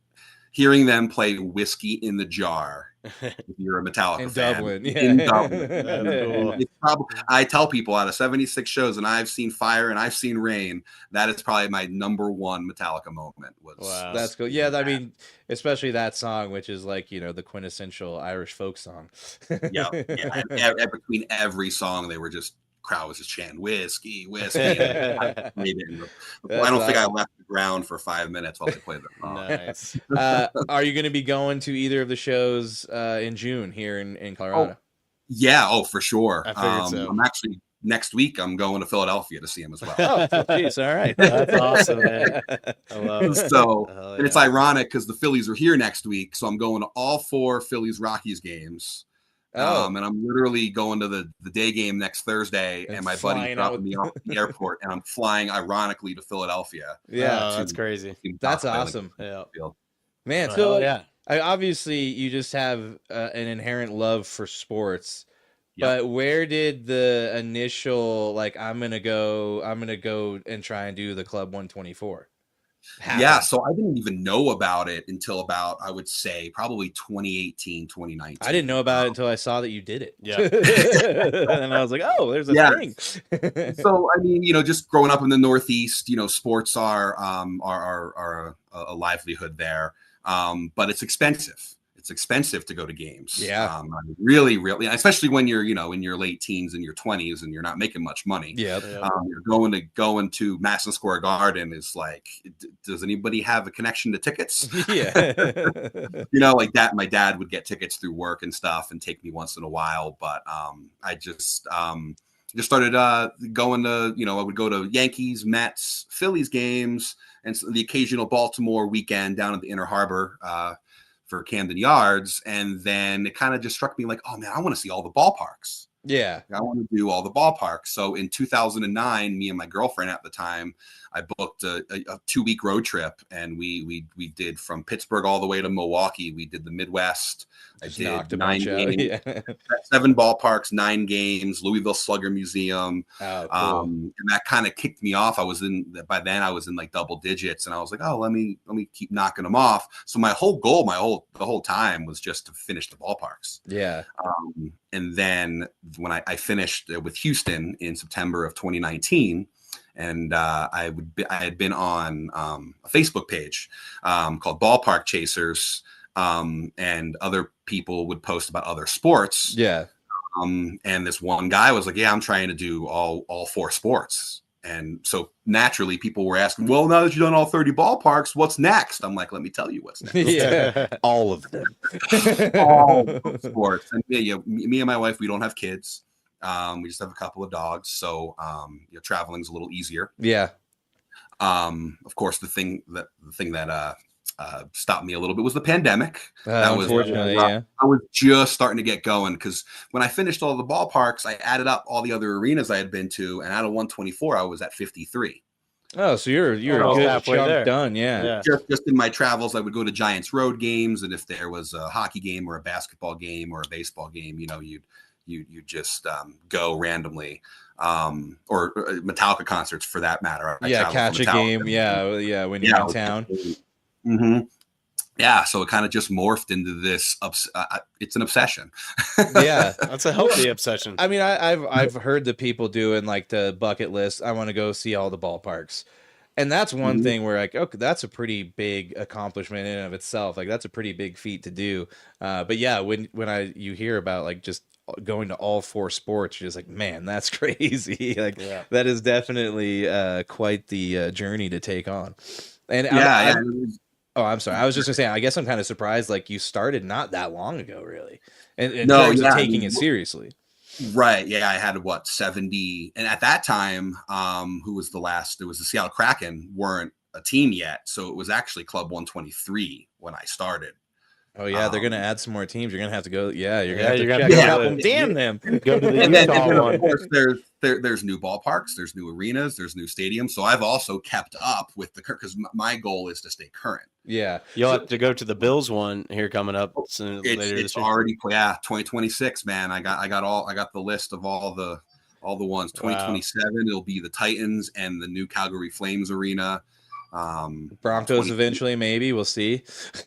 hearing them play Whiskey in the Jar, if you're a Metallica In fan. Dublin. Yeah. In Dublin. Cool. It's probably, I tell people out of 76 shows, and I've seen Fire and I've seen Rain, that is probably my number 1 Metallica moment. Wow. That's cool. Yeah, I mean, especially that song, which is like, the quintessential Irish folk song. Yeah. Between every song, they were just, crowd was just chanting whiskey. I don't think I left the ground for 5 minutes while they played that song. Nice. Are you going to be going to either of the shows in June here in Colorado? For sure. I figured so. I'm actually next week. I'm going to Philadelphia to see him as well. Oh, geez, all right. That's awesome, man. I love it. So, Hell and it's yeah. ironic because the Phillies are here next week, so I'm going to all 4 Phillies Rockies games. And I'm literally going to the day game next Thursday, and my buddy dropping me off at the airport, and I'm flying ironically to Philadelphia. Yeah, that's crazy. That's awesome. Yeah, man. So obviously you just have an inherent love for sports. But where did the initial I'm gonna go and try and do the Club 124 happen? Yeah, so I didn't even know about it until about, I would say, probably 2018, 2019. I didn't know about it until I saw that you did it. Yeah. And I was like, oh, there's a thing. So, I mean, just growing up in the Northeast, sports are a livelihood there. But it's expensive. It's expensive to go to games. Yeah. Really, especially when you're, in your late teens and your 20s and you're not making much money. Yeah. You're going to Madison Square Garden is like, does anybody have a connection to tickets? Yeah. Like that. My dad would get tickets through work and stuff and take me once in a while. But I just started going to, I would go to Yankees, Mets, Phillies games, and so the occasional Baltimore weekend down at the Inner Harbor for Camden Yards. And then it kind of just struck me like, oh man, I want to see all the ballparks. Yeah. I want to do all the ballparks. So in 2009, me and my girlfriend at the time, I booked a 2-week road trip, and we did from Pittsburgh all the way to Milwaukee. We did the Midwest. I did 9 games, 7 ballparks, 9 games, Louisville Slugger Museum. Oh, cool. And that kind of kicked me off. By then I was in like double digits, and I was like, oh, let me keep knocking them off. So my whole goal, the whole time was just to finish the ballparks. Yeah. And then when I finished with Houston in September of 2019, and I had been on a Facebook page called Ballpark Chasers, and other people would post about other sports. Yeah. And this one guy was like, yeah, I'm trying to do all 4 sports. And so naturally people were asking, well, now that you've done all 30 ballparks, what's next? I'm like, let me tell you what's next. Yeah. All of them. All of sports. And me and my wife, we don't have kids. We just have a couple of dogs. So traveling's a little easier. Yeah. Of course, the thing that stopped me a little bit was the pandemic. Unfortunately, yeah. I was just starting to get going, because when I finished all the ballparks, I added up all the other arenas I had been to, and out of 124, I was at 53. Oh, so you're a good chunk done, yeah. Just in my travels, I would go to Giants road games, and if there was a hockey game or a basketball game or a baseball game, you'd just go randomly. or Metallica concerts for that matter. I Yeah, travel for catch a Metallica. game. Yeah, when you're in town. Mm-hmm. Yeah, so it kind of just morphed into this. It's an obsession. Yeah, That's a healthy obsession. I mean, I've heard the people doing like the bucket list. I want to go see all the ballparks, and that's one thing where like, okay, that's a pretty big accomplishment in and of itself. Like that's a pretty big feat to do. But yeah, when you hear about like just going to all 4 sports, you're just like, man, that's crazy. Like that is definitely quite the journey to take on. And oh, I'm sorry. I was just gonna say, I guess I'm kind of surprised. Like you started not that long ago, really, in terms of taking it seriously. Right. Yeah. I had 70. And at that time, who was the last? It was the Seattle Kraken weren't a team yet. So it was actually Club 123 when I started. Oh yeah, they're gonna add some more teams. You're gonna have to go. Yeah, you're gonna have to you're check gonna out have them. to- Damn them. Go to the And then, Utah one. of course, there's new ballparks, there's new arenas, there's new stadiums. So I've also kept up with because my goal is to stay current. Yeah, You'll have to go to the Bills one here coming up soon, later this It's year. already 2026, man. I got the list of all the ones. 2027 it'll be the Titans and the new Calgary Flames arena. Broncos eventually, maybe we'll see.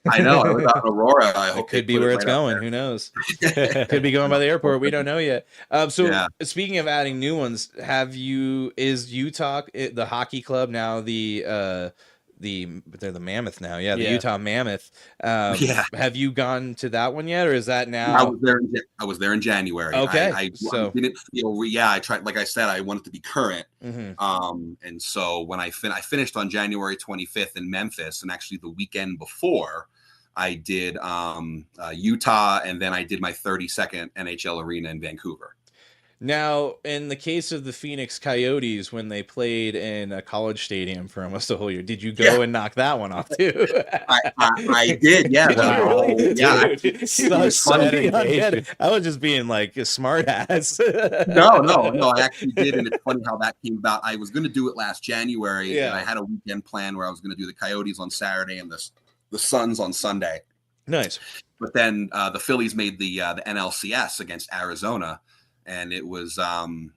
I know. I was out in Aurora. I hope it could be where it's going. Who knows? Could be going by the airport. We don't know yet. So speaking of adding new ones, is Utah the hockey club now they're the Mammoth now? Yeah, the Utah Mammoth. Have you gone to that one yet, or is that now? I was there in January. Okay, I didn't feel. I tried. Like I said, I wanted to be current. And so when I finished on January 25th in Memphis, and actually the weekend before, I did Utah, and then I did my 32nd NHL arena in Vancouver. Now, in the case of the Phoenix Coyotes, when they played in a college stadium for almost a whole year, did you go and knock that one off too? I did, yeah. I was just being like a smart ass. No, I actually did, and it's funny how that came about. I was going to do it last January, and I had a weekend plan where I was going to do the Coyotes on Saturday and the Suns on Sunday. Nice. But then the Phillies made the NLCS against Arizona. And it was,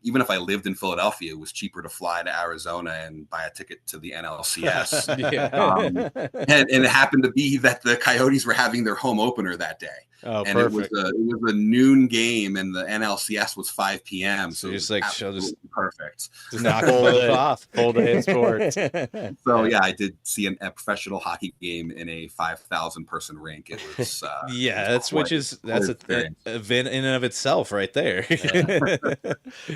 even if I lived in Philadelphia, it was cheaper to fly to Arizona and buy a ticket to the NLCS. And it happened to be that the Coyotes were having their home opener that day. Oh, and perfect. it was a noon game, and the NLCS was 5 p.m. So just it like was perfect. Just knock it off. Full day of sports. So yeah, I did see a professional hockey game in a 5,000 person rink. It was that's an event in and of itself, right there.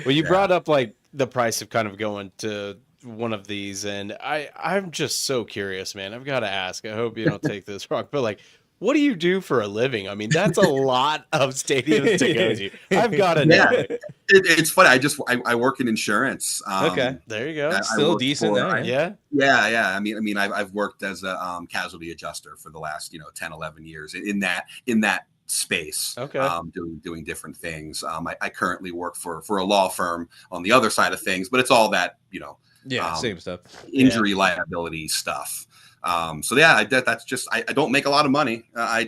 Well, you brought up like the price of kind of going to one of these, and I'm just so curious, man. I've got to ask. I hope you don't take this wrong, but like, what do you do for a living? I mean, that's a lot of stadiums to go to. I've got to know. It's funny. I work in insurance. Okay, there you go. Still decent, yeah. I mean, I've worked as a casualty adjuster for the last 10, 11 years in that space. Okay, doing different things. I currently work for a law firm on the other side of things, but it's all that same stuff, injury liability stuff. So yeah, that's just I don't make a lot of money. I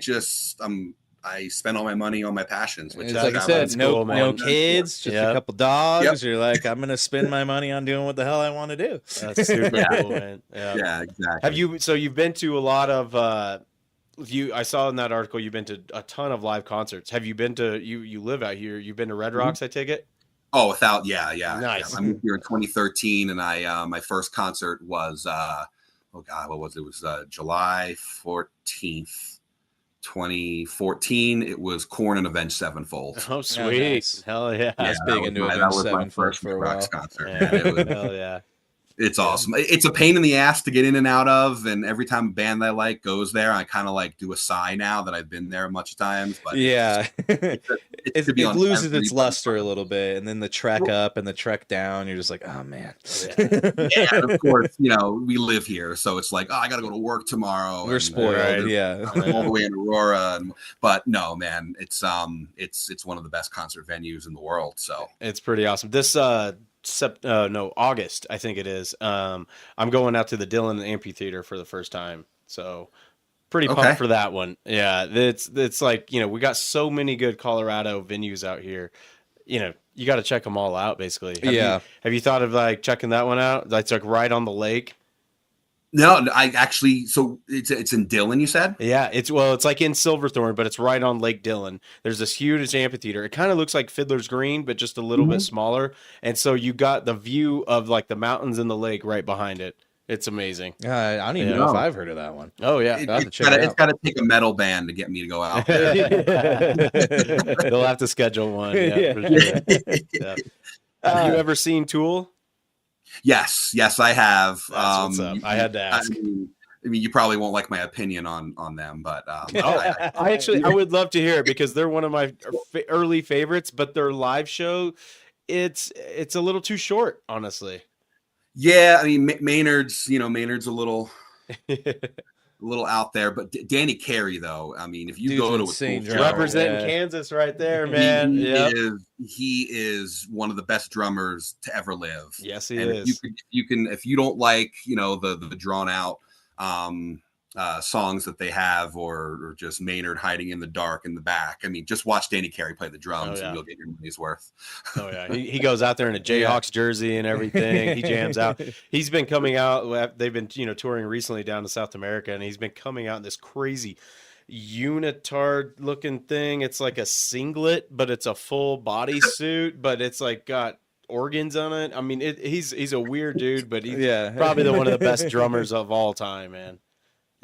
spend all my money on my passions, which is like I said, no kids, just a couple dogs. Yep. You're like, I'm gonna spend my money on doing what the hell I want to do. That's super cool, man. Yeah, exactly. You've been to a lot of I saw in that article you've been to a ton of live concerts. Have you been to you live out here? You've been to Red Rocks, I take it? Oh, nice. Yeah. I moved here in 2013, and I my first concert was what was it? It was July 14th, 2014. It was Korn and Avenged Sevenfold. Oh, sweet. Nice. Hell yeah. I was big into Avenged Sevenfold for a while. Concert. Hell yeah. It's awesome. It's a pain in the ass to get in and out of, and every time a band I like goes there, I kind of like do a sigh now that I've been there a bunch of times. But it loses its luster a little bit, and then the trek up and the trek down, you're just like, oh man. Yeah, of course, we live here, so it's like, oh, I got to go to work tomorrow. We're spoiled, all the way in Aurora, but no, man, it's one of the best concert venues in the world. So it's pretty awesome. This August, I think it is. I'm going out to the Dillon Amphitheater for the first time, so pretty pumped for that one. Yeah, it's like we got so many good Colorado venues out here. you got to check them all out, basically. Have you thought of like checking that one out? That's like right on the lake. No, I actually. So it's in Dillon, you said? Yeah, it's like in Silverthorne, but it's right on Lake Dillon. There's this huge amphitheater. It kind of looks like Fiddler's Green, but just a little bit smaller. And so you got the view of like the mountains and the lake right behind it. It's amazing. I don't even know if I've heard of that one. Oh yeah, It's got to take a metal band to get me to go out there. They'll have to schedule one. Yeah, for sure. Yeah. Have you ever seen Tool? Yes, I have. That's what's up. I had to ask. I mean, you probably won't like my opinion on them, but I would love to hear it because they're one of my early favorites. But their live show, it's a little too short, honestly. Yeah, I mean, Maynard's a little out there, but Danny Carey, though, I mean, if you go to a insane representing Kansas right there, man. He is one of the best drummers to ever live. Yes, he is. If you don't like, the drawn out songs that they have, or just Maynard hiding in the dark in the back. I mean, just watch Danny Carey play the drums and you'll get your money's worth. Oh yeah, he goes out there in a Jayhawks jersey and everything. He jams out. He's been coming out. They've been touring recently down to South America, and he's been coming out in this crazy unitard looking thing. It's like a singlet, but it's a full body suit, but it's like got organs on it. I mean, he's a weird dude, but he's probably one of the best drummers of all time, man.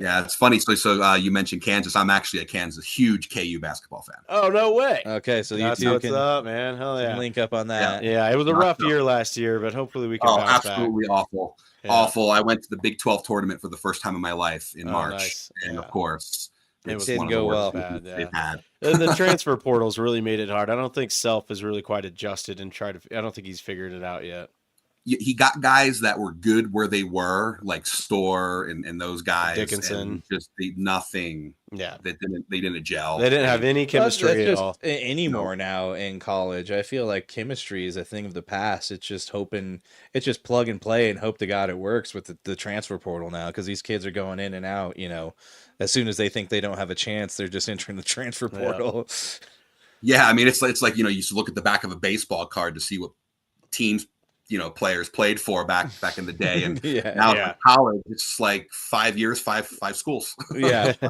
Yeah, it's funny. So you mentioned Kansas. I'm actually a huge KU basketball fan. Oh, no way. Okay, so that's you two what's up, man. Hell yeah. Link up on that. Yeah, it was a rough year last year, but hopefully we can bounce absolutely back. Awful. I went to the Big 12 tournament for the first time in my life in March. Nice. And of course, it didn't go well. They've had. The transfer portal's really made it hard. I don't think Self has really quite adjusted and I don't think he's figured it out yet. He got guys that were good where they were, like Storr and those guys. Dickinson. Just nothing. Yeah. They didn't gel. They didn't have any chemistry at all. Anymore now in college. I feel like chemistry is a thing of the past. It's just plug and play and hope to God it works with the transfer portal now, because these kids are going in and out, as soon as they think they don't have a chance, they're just entering the transfer portal. Yeah, I mean, it's like, you used to look at the back of a baseball card to see what teams players played for back in the day, and now in college it's like 5 years, five schools.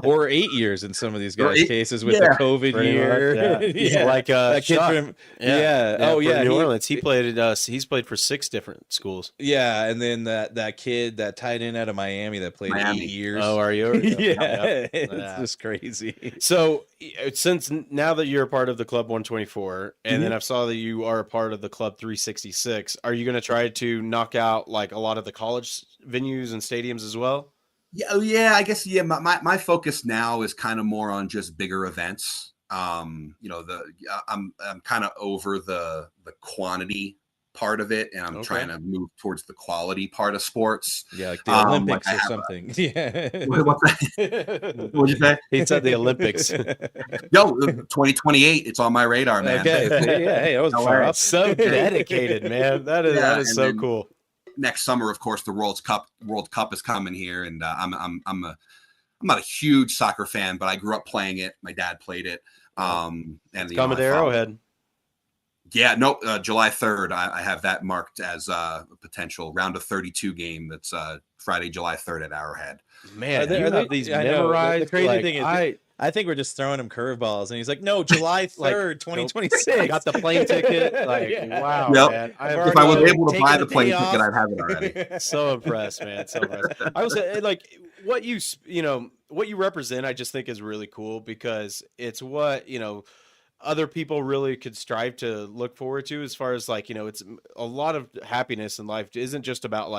Or 8 years in some of these guys' cases with the COVID year. Like that kid from New Orleans. He's played for 6 different schools. Yeah, and then that kid, that tight end out of Miami that played 8 years. Oh, are you? It's just crazy. So since now that you're a part of the Club 124, and then I saw that you are a part of the Club 366, are you going to try to knock out like a lot of the college venues and stadiums as well? I guess my focus now is kind of more on just bigger events. I'm kind of over the quantity part of it, and I'm trying to move towards the quality part of sports. Yeah, like the Olympics or something. What's that? What'd you say? He said the Olympics. 2028. It's on my radar, man. Okay. Hey, that was far up. So dedicated, man. That is so cool. Next summer, of course, the World Cup is coming here, and I'm not a huge soccer fan, but I grew up playing it. My dad played it. And coming to Arrowhead. Yeah, no, July 3rd. I have that marked as a potential round of 32 game. That's Friday, July 3rd at Arrowhead. Man, you have these memorized. The crazy thing is, I think we're just throwing him curveballs, and he's like, "No, July 3rd, 2026." Got the plane ticket. Wow, man! If I was able to buy the plane ticket, I'd have it already. So impressed, man! So impressed. I was what you represent. I just think is really cool, because it's what other people really could strive to look forward to, as far as it's a lot of happiness in life isn't just about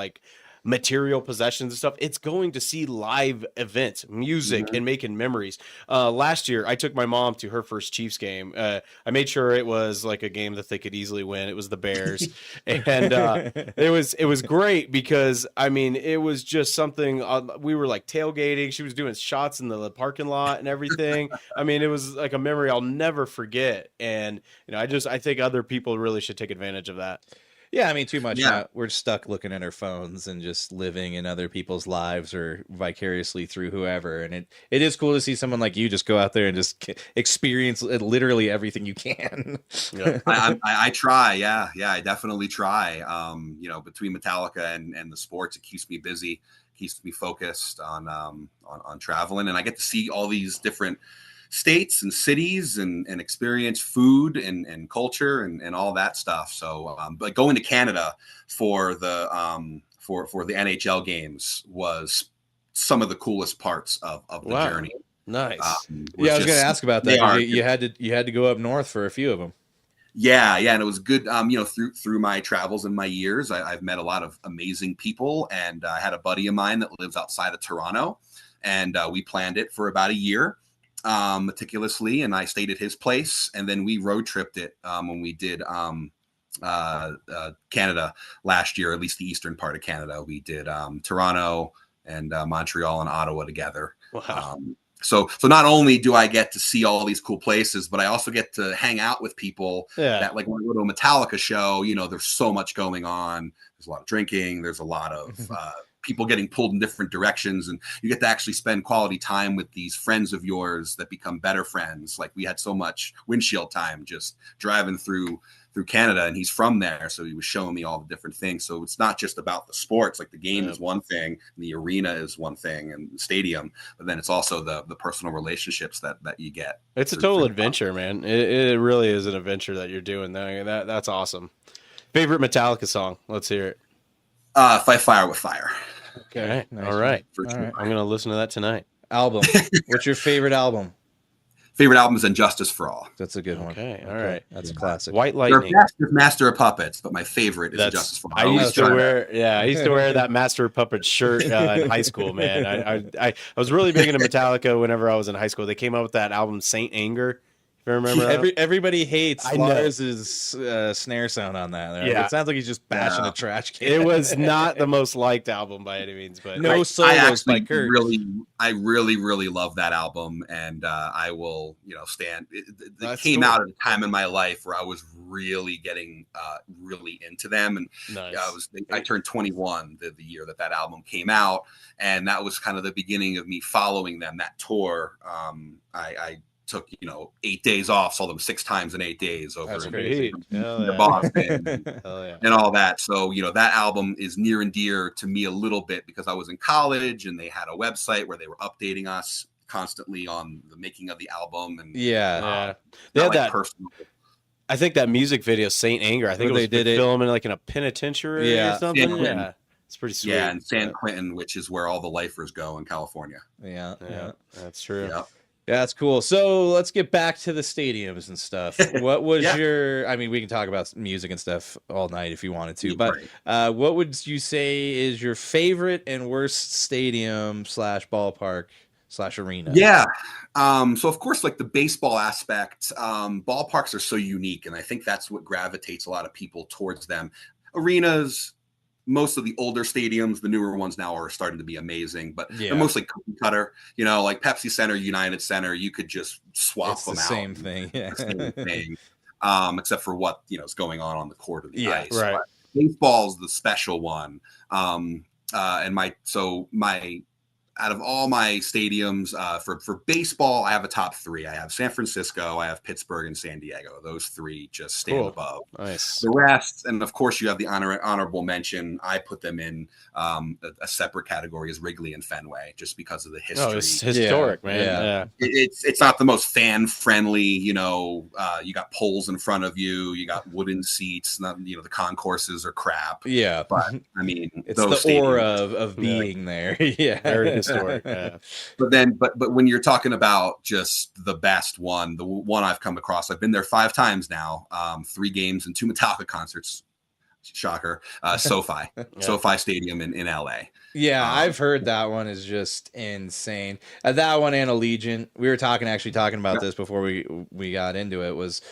material possessions and stuff. It's going to see live events, music, and making memories. Last year I took my mom to her first Chiefs game. I made sure it was like a game that they could easily win. It was the Bears. And it was great, because I mean, it was just something we were like tailgating. She was doing shots in the parking lot and everything. I mean, it was like a memory I'll never forget. And I think other people really should take advantage of that. Yeah, I mean, too much. Yeah. Now. We're stuck looking at our phones and just living in other people's lives or vicariously through whoever. And it is cool to see someone like you just go out there and just experience literally everything you can. Yeah. I try. Yeah. I definitely try. Between Metallica and the sports, it keeps me busy, keeps me focused on traveling, and I get to see all these different states and cities and experience food and culture and all that stuff. So, but going to Canada for the NHL games was some of the coolest parts of the Wow. journey. Nice. Yeah, I was going to ask about that. You had to go up north for a few of them. Yeah, and it was good. Through my travels and my years, I've met a lot of amazing people, and I had a buddy of mine that lives outside of Toronto, and we planned it for about a year, meticulously, and I stayed at his place, and then we road tripped it when we did Canada last year, at least the eastern part of Canada. We did Toronto and Montreal and Ottawa together. Wow. So not only do I get to see all these cool places, but I also get to hang out with people that, like, when I go to a Metallica show, there's so much going on. There's a lot of drinking. There's a lot of people getting pulled in different directions, and you get to actually spend quality time with these friends of yours that become better friends. Like, we had so much windshield time just driving through Canada, and he's from there, so he was showing me all the different things. So it's not just about the sports. Like, the game is one thing, and the arena is one thing, and the stadium, but then it's also the personal relationships that you get. It's a total adventure, man. It really is an adventure that you're doing. That's awesome. Favorite Metallica song? Let's hear it. Fight Fire with Fire. Okay. Nice. All right. For sure. I'm going to listen to that tonight. Album. What's your favorite album? Favorite album is Injustice for All. That's a good one. Okay. All right. That's a classic. White They're Lightning. Master of Puppets, but my favorite is Injustice for All. I used to wear that Master of Puppets shirt in high school, man. I was really big into Metallica whenever I was in high school. They came out with that album Saint Anger. If you remember that? Everybody hates Lars's snare sound on that. Yeah. It sounds like he's just bashing a trash can. It was not the most liked album by any means, but no solos by Kurt. I really love that album, and I will stand. It came cool. out at a time in my life where I was really getting really into them, and nice. I turned 21 the year that album came out, and that was kind of the beginning of me following them. That tour, I took 8 days off, saw them 6 times in 8 days over in Boston and all that. So that album is near and dear to me a little bit because I was in college and they had a website where they were updating us constantly on the making of the album, and they had that personal. I think that music video Saint Anger, I think they did filming like in a penitentiary or something. Yeah, it's pretty sweet. Yeah, and San Quentin, which is where all the lifers go in California. Yeah, that's true. Yep. Yeah, that's cool. So let's get back to the stadiums and stuff. What was I mean, we can talk about music and stuff all night if you wanted to, but what would you say is your favorite and worst stadium / ballpark / arena? Yeah. So of course, like the baseball aspect, ballparks are so unique, and I think that's what gravitates a lot of people towards them. Arenas, most of the older stadiums, the newer ones now are starting to be amazing, but they're mostly cookie cutter. Like Pepsi Center, United Center, you could just swap them out. Same thing, yeah. Same thing, except for what is going on the court of the ice. Right. But baseball's the special one, and my out of all my stadiums for baseball, I have a top 3. I have San Francisco, I have Pittsburgh, and San Diego. Those 3 just stand above. Nice. The rest, and of course, you have the honorable mention. I put them in a separate category as Wrigley and Fenway, just because of the history. Oh, it's historic, man. Yeah. It's not the most fan friendly. You got poles in front of you. You got wooden seats. The concourses are crap. Yeah, but I mean, it's those the aura of being there. Yeah. Very historic. Yeah. But when you're talking about just the best one, the one I've come across, I've been there 5 times now, 3 games and 2 Metallica concerts. Shocker. SoFi, SoFi Stadium in LA. Yeah, I've heard that one is just insane. That one and Allegiant. We were talking about this before we got into it. Was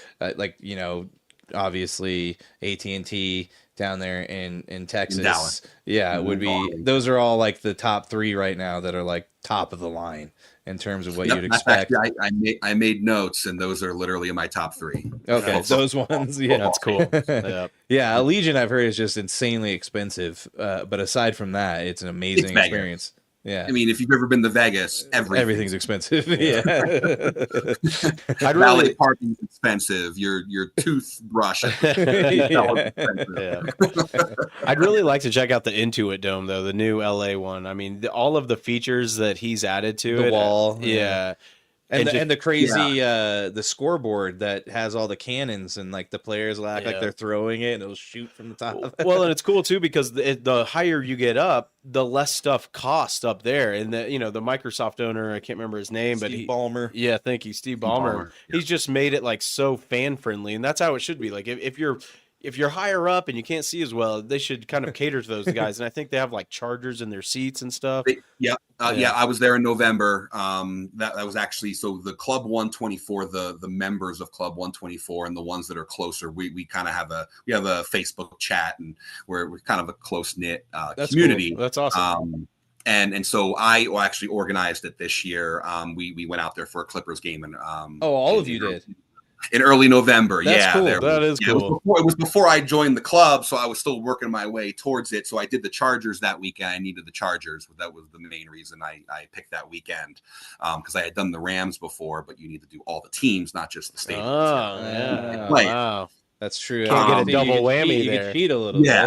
obviously AT&T down there in Texas. Dallas. Yeah, it would be. Those are all like the top 3 right now that are like top of the line in terms of what you'd expect. Actually, I made notes, and those are literally in my top 3. Okay, those ones, yeah, That's cool. Yeah. Yeah, Allegiant I've heard is just insanely expensive, but aside from that, it's an amazing Vegas. experience. Yeah, I mean, if you've ever been to Vegas, everything's expensive. Yeah, valet parking's expensive. Your toothbrush. Yeah. I'd really like to check out the Intuit Dome though, the new LA one. I mean, all of the features that he's added to The it, wall, yeah. And the crazy the scoreboard that has all the cannons and like the players will act like they're throwing it and it'll shoot from the top. Well, and it's cool too because the higher you get up, the less stuff costs up there. And the Microsoft owner, I can't remember his name, but Ballmer. Yeah, thank you, Steve Ballmer. He's just made it like so fan friendly, and that's how it should be. Like if you're higher up and you can't see as well, they should kind of cater to those guys. And I think they have like chargers in their seats and stuff. Yeah, I was there in November. That was actually so the Club 124, the members of Club 124, and the ones that are closer. We kind of have a Facebook chat, and we're kind of a close knit community. Cool. That's awesome. And so I actually organized it this year. We went out there for a Clippers game, and all of you did. In early November. That's cool. That is cool. It was before I joined the club, so I was still working my way towards it. So I did the Chargers that weekend. I needed the Chargers. That was the main reason I picked that weekend, because I had done the Rams before, but you need to do all the teams, not just the stadiums. Oh, yeah. Wow. That's true. Can't get a double whammy you there. could cheat a little bit. Yeah.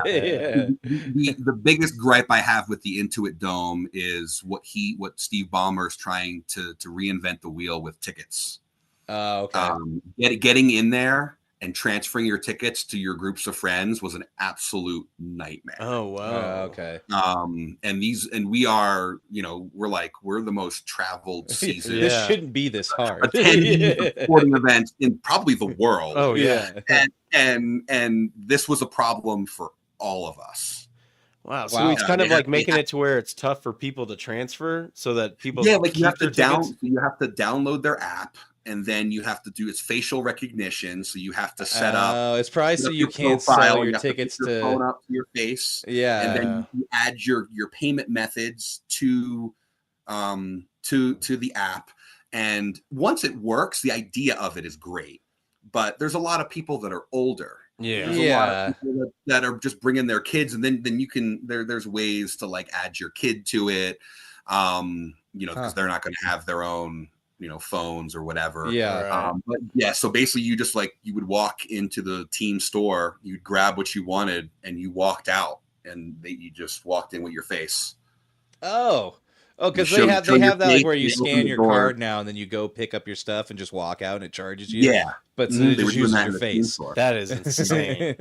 The biggest gripe I have with the Intuit Dome is what Steve Ballmer is trying to reinvent the wheel with tickets. Okay. Getting in there and transferring your tickets to your groups of friends was an absolute nightmare. Oh wow. Okay. And we are, we're the most traveled season. This shouldn't be this hard. Attending sporting events in probably the world. Oh yeah. And this was a problem for all of us. Wow. So it's kind of like making it to where it's tough for people to transfer so that people you have to download their app. And then you have to do its facial recognition. So you have to set up. It's probably so you can't sell your tickets to your phone up to your face. Yeah. And then you add your payment methods to the app. And once it works, the idea of it is great. But there's a lot of people that are older. Yeah. There's a lot of people that are just bringing their kids, and then you can there's ways to like add your kid to it. Because they're not going to have their own phones or whatever. Yeah. So basically you just you would walk into the team store, you'd grab what you wanted, and you walked out, and you just walked in with your face. Because they have that like where you scan your card now, and then you go pick up your stuff and just walk out, and it charges you. Yeah. But so it just uses your face. That is insane.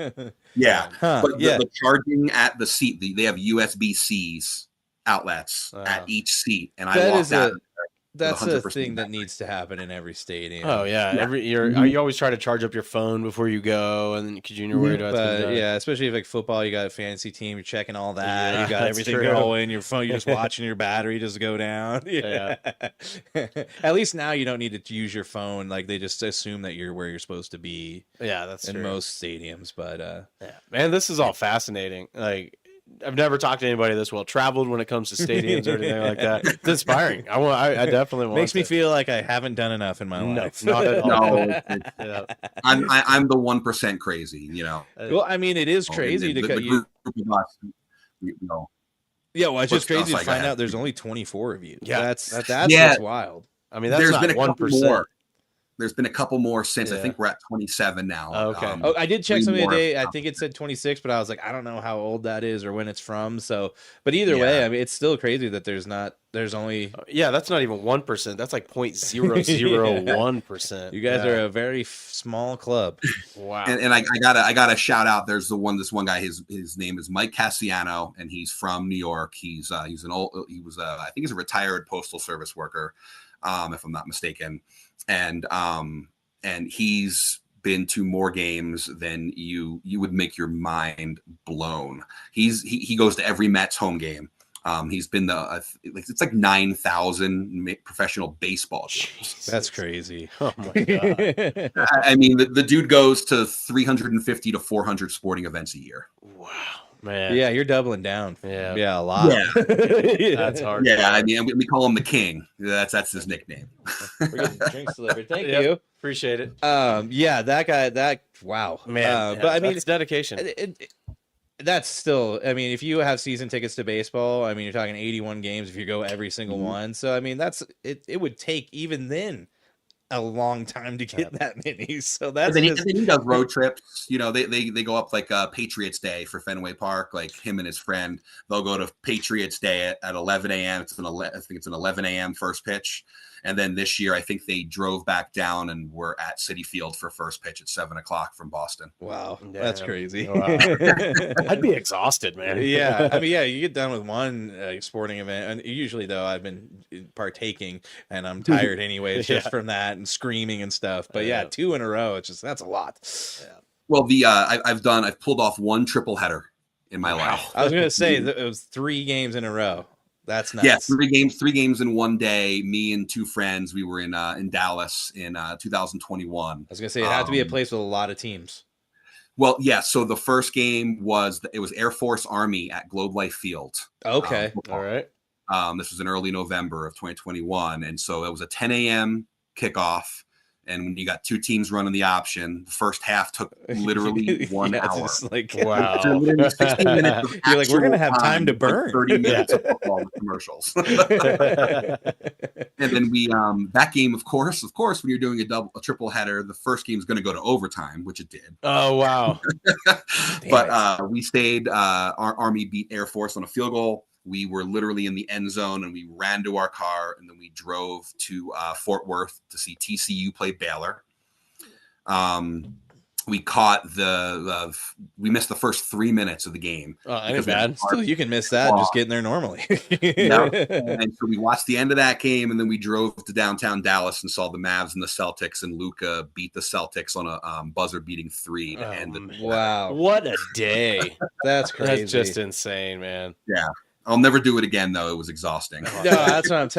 Yeah. But the charging at the seat, they have USB-C's outlets at each seat, and I walked out. That's a thing that needs to happen in every stadium. Oh yeah, you always try to charge up your phone before you go, and then because you're worried about. But especially if like football, you got a fantasy team, you're checking all that, you got everything going. Your phone, you're just watching your battery just go down. Yeah. At least now you don't need to use your phone. Like they just assume that you're where you're supposed to be. Yeah, that's in true. most stadiums. But man, this is all fascinating. Like. I've never talked to anybody this well traveled when it comes to stadiums or anything like that. It's inspiring. I definitely want. Makes me feel like I haven't done enough in my life. Not at all. No, I'm the 1% crazy. Well, I mean, it is crazy to cut you. Yeah, well, it's just crazy to find out there's only 24 of you. Yeah, that's what's wild. I mean, that's not 1%. There's been a couple more since. I think we're at 27 now. Oh, okay. I did check something today. I think it said 26, but I was like, I don't know how old that is or when it's from. So, but either way, I mean, it's still crazy that there's only. That's not even 1%. That's like 0.001%. You guys are a very small club. Wow. And I gotta shout out. There's this one guy. His name is Mike Cassiano, and he's from New York. He was I think he's a retired postal service worker, if I'm not mistaken. And he's been to more games than you would make your mind blown. He goes to every Mets home game. He's been it's like 9,000 professional baseball games. That's crazy. Oh my god! I mean, the dude goes to 350 to 400 sporting events a year. Wow, man. Yeah, you're doubling down. Yeah. A lot. Yeah. That's hard. Yeah, I mean, we call him the King. That's his nickname. We're getting drinks delivered. Thank Yep. you. Appreciate it, Yeah, that guy. Wow, man. but I mean, it's dedication. that's still. I mean, if you have season tickets to baseball, I mean, you're talking 81 games if you go every single one. So I mean, that's it. It would take even then a long time to get that many. So that's and then he does road trips. You know, they go up like Patriots Day for Fenway Park. Like him and his friend, they'll go to Patriots Day at 11 a.m. I think it's an 11 a.m. first pitch. And then this year, I think they drove back down and were at Citi Field for first pitch at 7:00 from Boston. Wow, Yeah. that's crazy. Wow. I'd be exhausted, man. Yeah, I mean, yeah, you get done with one sporting event, and usually though I've been partaking, and I'm tired anyways, just from that and screaming and stuff. But yeah, 2 in a row, it's just that's a lot. Yeah. Well, I've pulled off one triple header in my life. I was gonna say that it was 3 games in a row. That's nuts. Yeah, 3 games in one day. Me and 2 friends. We were in Dallas in 2021. I was gonna say it had to be a place with a lot of teams. Well, yeah. So the first game was Air Force Army at Globe Life Field. Okay, All right. This was in early November of 2021, and so it was a 10 a.m. kickoff. And when you got 2 teams running the option, the first half took literally 1 hour. Just like, Wow. So literally 60 minutes of You're like, we're gonna have actual time to like burn. 30 minutes of football with commercials. And then we that game, of course, when you're doing a triple header, the first game is going to go to overtime, which it did. Oh wow. But we stayed. Our Army beat Air Force on a field goal. We were literally in the end zone, and we ran to our car, and then we drove to Fort Worth to see TCU play Baylor. We caught we missed the first 3 minutes of the game. Oh, ain't bad. Still, you can miss that just getting there normally. And so we watched the end of that game, and then we drove to downtown Dallas and saw the Mavs and the Celtics, and Luka beat the Celtics on a buzzer-beating 3 to end the Wow, What a day. that's crazy. That's just insane, man. Yeah. I'll never do it again, though. It was exhausting. No, that's what I'm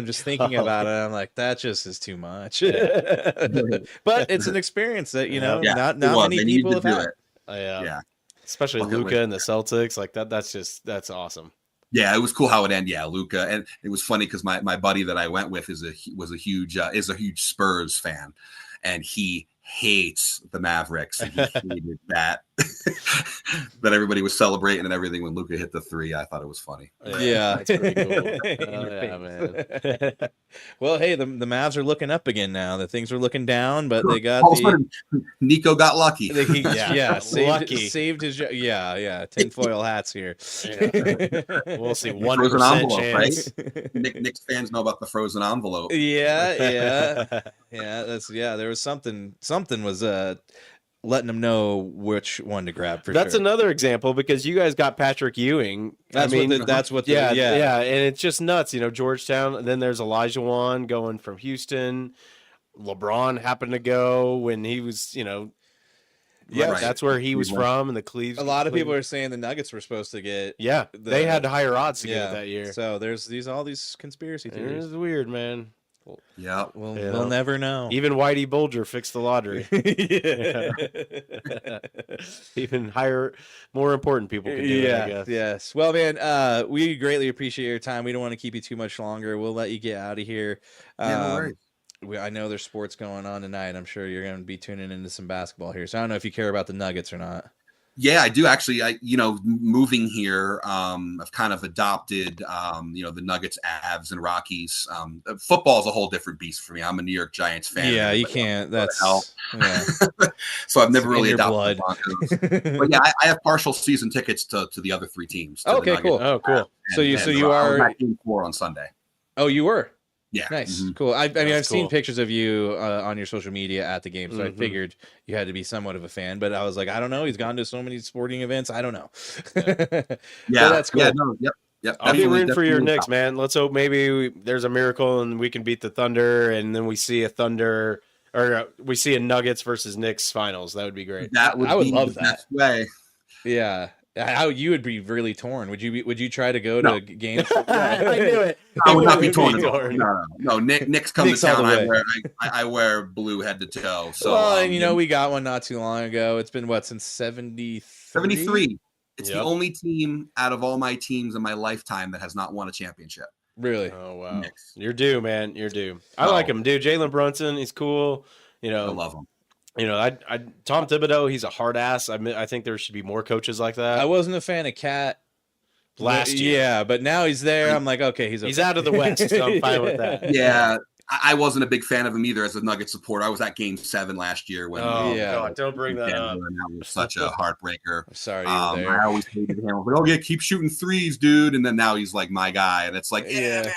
just thinking about it. I'm like, that just is too much. But it's an experience that not many people have had. Yeah. Especially Luka and the Celtics, like that. That's awesome. Yeah, it was cool how it ended. Yeah, Luka, and it was funny because my buddy that I went with is a huge Spurs fan, and he hates the Mavericks. And he hated that everybody was celebrating and everything when Luka hit the 3. I thought it was funny. Yeah, that's pretty cool. Yeah, man. Well, hey, the Mavs are looking up again now. The things were looking down, but they got Nico got lucky. Saved his tinfoil hats here. Yeah. We'll see 1% chance. Right? Knicks fans know about the frozen envelope. Yeah. There was something was letting them know which one to grab. That's another example because you guys got Patrick Ewing. And it's just nuts. Georgetown. And then there's Elijah Wan going from Houston. LeBron happened to go when he was, that's where he was from. And the Cleveland. A lot of people are saying the Nuggets were supposed to get. Yeah, they had higher odds to get it that year. So there's all these conspiracy theories. It's weird, man. Yeah, we'll never know. Even Whitey Bulger fixed the lottery. Even more important people can do it, I guess. Yes. Well, man, we greatly appreciate your time. We don't want to keep you too much longer. We'll let you get out of here. No worries. I know there's sports going on tonight. I'm sure you're going to be tuning into some basketball here. So I don't know if you care about the Nuggets or not. Yeah, I do actually. Moving here, I've kind of adopted, the Nuggets, Avs, and Rockies. Football is a whole different beast for me. I'm a New York Giants fan. Yeah, you can't. That's so I've never really adopted the Broncos. But yeah, I have partial season tickets to the other 3 teams. Okay, cool. Oh, cool. So you are at Game 4 on Sunday. Oh, you were. Yeah. Nice. Mm-hmm. Cool. I've cool. seen pictures of you on your social media at the game, so I figured you had to be somewhat of a fan, but I was like, I don't know. He's gone to so many sporting events. I don't know. Yeah. That's cool. Yeah, no, yep. I'll be rooting for your Knicks, man. Let's hope maybe there's a miracle and we can beat the Thunder, and then we see a Thunder or we see a Nuggets versus Knicks finals. That would be great. I would love the that. best way. Yeah. How you would be really torn? Would you try to go No. to games? I knew it. I would not be It torn. would At all. torn. No. Knicks come Knicks to all town. the way. I wear blue head to toe. So Well, and we got one not too long ago. It's been what, since 73? 73. It's Yep. the only team out of all my teams in my lifetime that has not won a championship. Really? Oh wow, Knicks. you're due, man. You're due. I Oh. like him, dude. Jalen Brunson, he's cool. I love him. Tom Thibodeau, he's a hard ass. I think there should be more coaches like that. I wasn't a fan of Cat Last year. Yeah, but now he's there. I'm like, okay, he's out of the West, so I'm fine with that. Yeah, I wasn't a big fan of him either as a Nuggets supporter. I was at Game 7 last year when Yeah. God, don't bring that up. and that was such a heartbreaker. I'm sorry you were there. I always hated him. I was like, oh yeah, keep shooting threes, dude. And then now he's like my guy, and it's like, Yeah. man.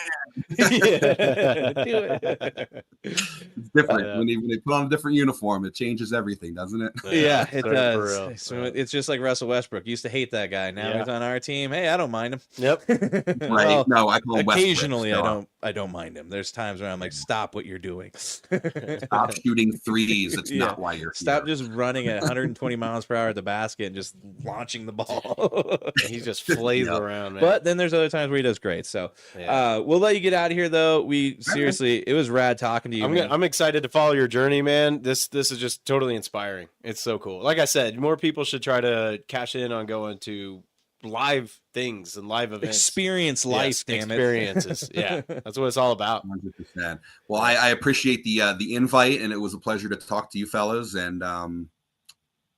Do it. It's different when they put on a different uniform. It changes everything, doesn't it? Yeah, it for does. real. So it's just like Russell Westbrook. Used to hate that guy. Now Yeah. he's on our team. Hey, I don't mind him. Yep. Right? Well, No, I call him Westbrook. occasionally So, I don't mind him. There's times where I'm like, stop what you're doing. Stop shooting threes. It's Yeah. not why you're Stop here. just running at 120 miles per hour at the basket and just launching the ball. He just flays Yep. around, man. But then there's other times where he does great. So Yeah. we'll let you get out of here, though. We seriously, it was rad talking to you. man. I'm excited to follow your journey, man. This is just totally inspiring. It's so cool. Like I said, more people should try to cash in on going to live things and live events. Experience life, Yes, damn it. experiences. Yeah, that's what it's all about. 100%. Well, I appreciate the invite, and it was a pleasure to talk to you fellas. And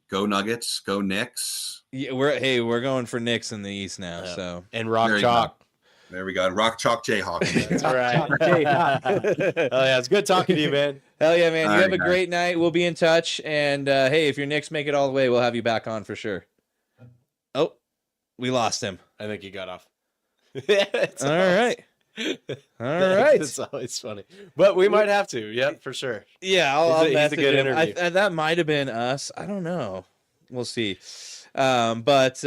go Nuggets, go Knicks. Yeah, we're going for Knicks in the East now. Yeah. So And rock There you chalk. There we go. And Rock Chalk Jayhawk. That's right. Oh yeah, it's good talking to you, man. hell yeah, man! You All have right, a great night. We'll be in touch. And hey, if your Knicks make it all the way, we'll have you back on for sure. Oh, we lost him. I think he got off. It's All right. All right. It's always funny, but we might have to. Yeah, for sure. Yeah, He's I'll a message good him. interview. That might have been us. I don't know. We'll see. But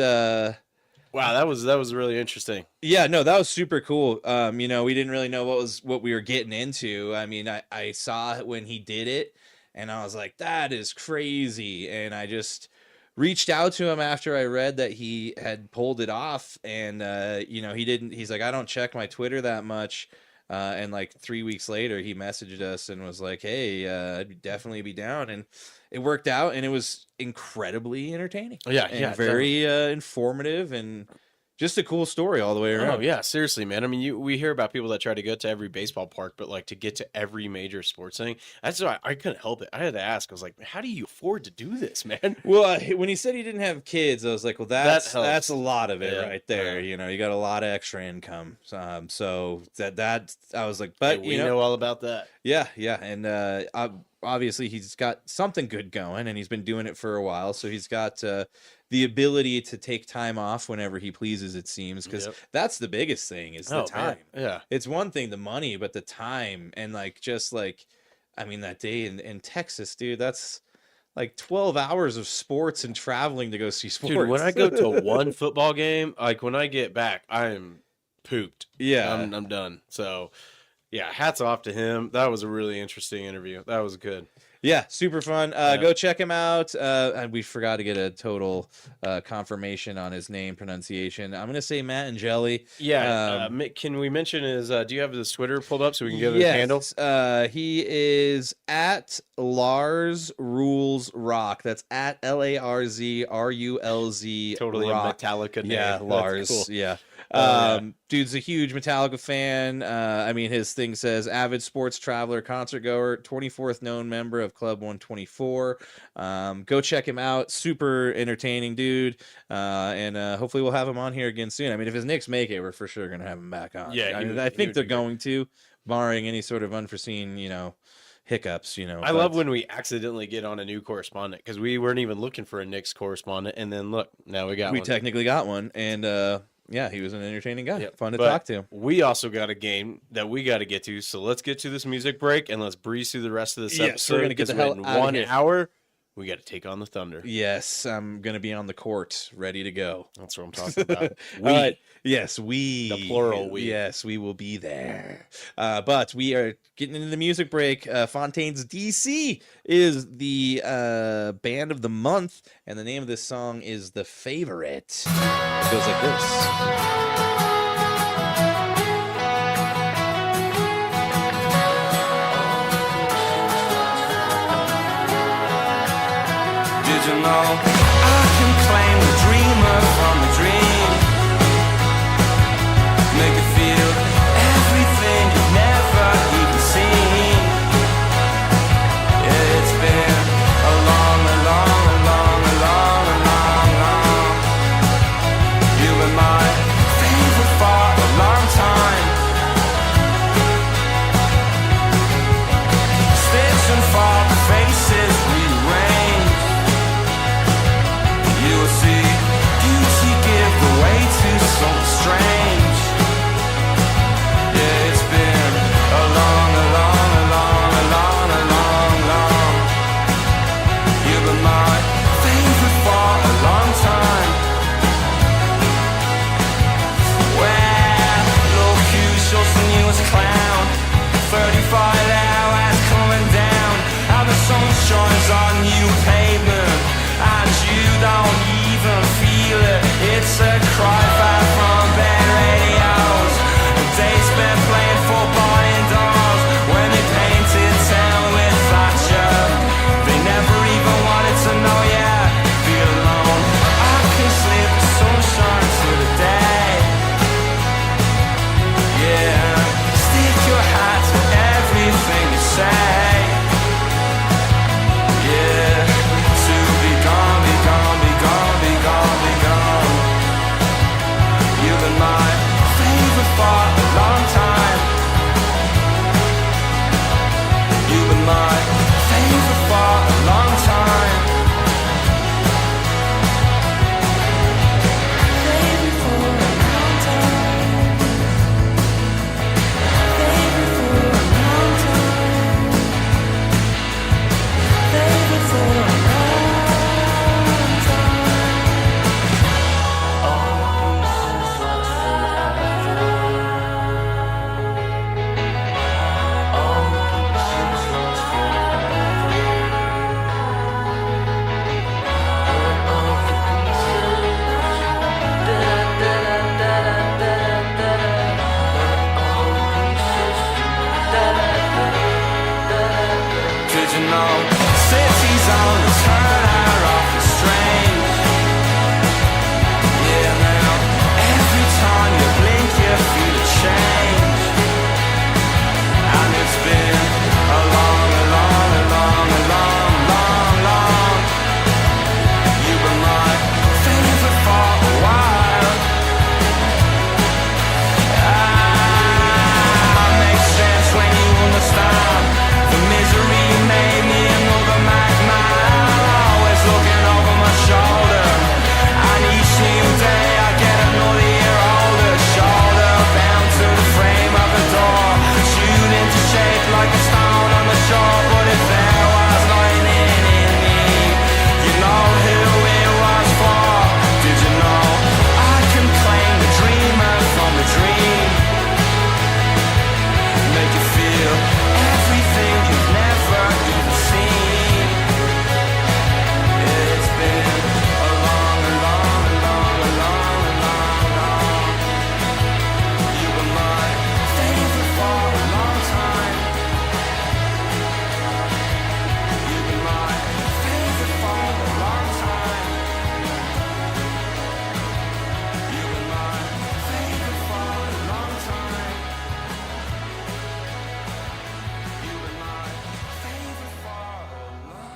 Wow, that was really interesting. yeah, no, that was super cool. We didn't really know what we were getting into. I mean, I saw it when he did it, and I was like, that is crazy. And I just reached out to him after I read that he had pulled it off, and he didn't. He's like, I don't check my Twitter that much. And like 3 weeks later, he messaged us and was like, hey, I'd definitely be down. And it worked out, and it was incredibly entertaining. Yeah, And yeah, very informative, and just a cool story all the way around. Oh yeah, seriously, man. I mean, we hear about people that try to go to every baseball park, but like to get to every major sports thing, that's why I couldn't help it. I had to ask. I was like, how do you afford to do this, man? Well, when he said he didn't have kids, I was like, well, helps. that's a lot of it Yeah, right there. yeah. You got a lot of extra income. So that I was like, but Hey, we know all about that. yeah, and obviously he's got something good going, and he's been doing it for a while, so he's got the ability to take time off whenever he pleases, it seems, because Yep. that's the biggest thing is the Man. time. Yeah. It's one thing, the money, but the time, and I mean, that day in Texas, dude, that's like 12 hours of sports and traveling to go see sports. Dude, when I go to one football game, like when I get back, I am pooped. yeah. I'm done. So, yeah, hats off to him. That was a really interesting interview. That was good. Yeah, super fun. Yeah. Go check him out. And we forgot to get a total confirmation on his name pronunciation. I'm going to say Matt Angeli. Yeah. Can we mention do you have his Twitter pulled up so we can give his handle? He is at Lars Rules Rock. That's at LARZRULZ. Totally Rock. a Metallica name. Yeah, That's Lars. cool. Yeah. Yeah. Dude's a huge Metallica fan. I mean, his thing says avid sports traveler, concert goer, 24th known member of Club 124. Go check him out. Super entertaining dude. And hopefully we'll have him on here again soon. I mean, if his Knicks make it, we're for sure going to have him back on. Yeah, I think they're going to, barring any sort of unforeseen, hiccups, I love when we accidentally get on a new correspondent because we weren't even looking for a Knicks correspondent, and then look, now we got we one. technically got one. And yeah, he was an entertaining guy. Yep. Fun to But talk to. We also got a game that we got to get to, so let's get to this music break and let's breeze through the rest of this Yes, episode. we're gonna get the hell in outta 1 here. hour, we got to take on the Thunder. Yes, I'm going to be on the court, ready to go. That's what I'm talking about. All right. Yes, we. The plural we. Yes, we will be there. But we are getting into the music break. Fontaine's DC is the band of the month, and the name of this song is The Favorite. It goes like this. Did you know I can claim the dreamer from the dream? Make it feel everything you've never even seen. Yeah, it's been a long, a long, a long, a long, a long, long. You've been my favorite for a long time. Stitching for the faces rearranged. You will see beauty give way to something strange. Yeah, it's been a long, a long, a long, a long, a long, long. You've been my favorite for a long time. Well, look who shows the newest clown. 35 hours coming down. How the sun shines on you pavement, and you don't even feel it. It's a cry back from bad radios. The days spent playing football indoors when they painted town with Thatcher. They never even wanted to know ya. Feel alone. I can slip the sunshine to the day. Yeah, stick your hat to everything you say. Yeah, to be gone, be gone, be gone, be gone, be gone. You've been my favorite for a long time. You've been my favorite for a long time. Favorite for a long time. Favorite for a long time. Favorite for a long time. Did you know cities on the turn are often strange? Yeah, now every time you blink you feel a change. And it's been a long, a long, a long, a long, long, long. You were my favorite for a while. Makes sense when you understand. The misery made me another madman. Always looking over my shoulder. And each new day I get another year older. Shoulder bound to the frame of the door. Tuned into shape like a stone on the shore. But if there was lightning in me, you know who it was for. Did you know I can claim the dreamer from the dream? Make you feel everything you've never even seen. It's been a long, a long, a long, a long, a long, long. You were my favorite for a long time. You were my favorite for a long time. You were my favorite for a long time. You were my favorite for a long.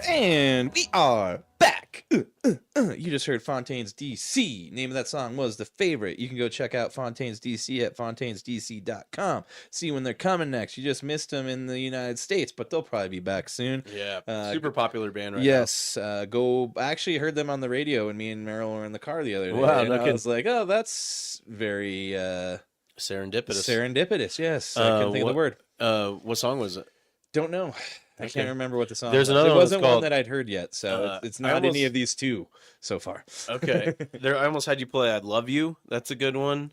And we are back. You just heard Fontaine's DC. Name of that song was The Favorite. You can go check out Fontaine's DC at fontainesdc.com. See when they're coming next. You just missed them in the United States, but they'll probably be back soon. Yeah, super popular band right now. Yes, go. I actually heard them on the radio when me and Meryl were in the car the other day. Wow, and no I kidding. was like, oh, that's very Serendipitous. serendipitous. Yes, I couldn't think of the word. What song was it? Don't know. I Okay. can't remember what the song There's was. another It one that's wasn't one called, that I'd heard yet, so it's not almost- any of these two so far. Okay. I almost had you play "I Love You." That's a good one.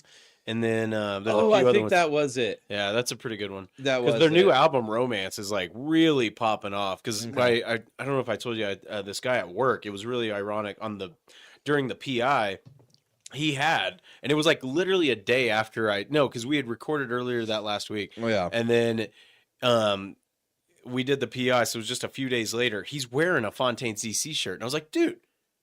And then there's a few I other think ones. that was it. Yeah, that's a pretty good one. That was Because their new it. album "Romance" is like really popping off. Because Okay. I don't know if I told you this guy at work. It was really ironic during the PI. He had, and it was like literally a day after because we had recorded earlier that last week. Oh, yeah. And then we did the PI, so it was just a few days later. He's wearing a Fontaine ZC shirt. And I was like, dude,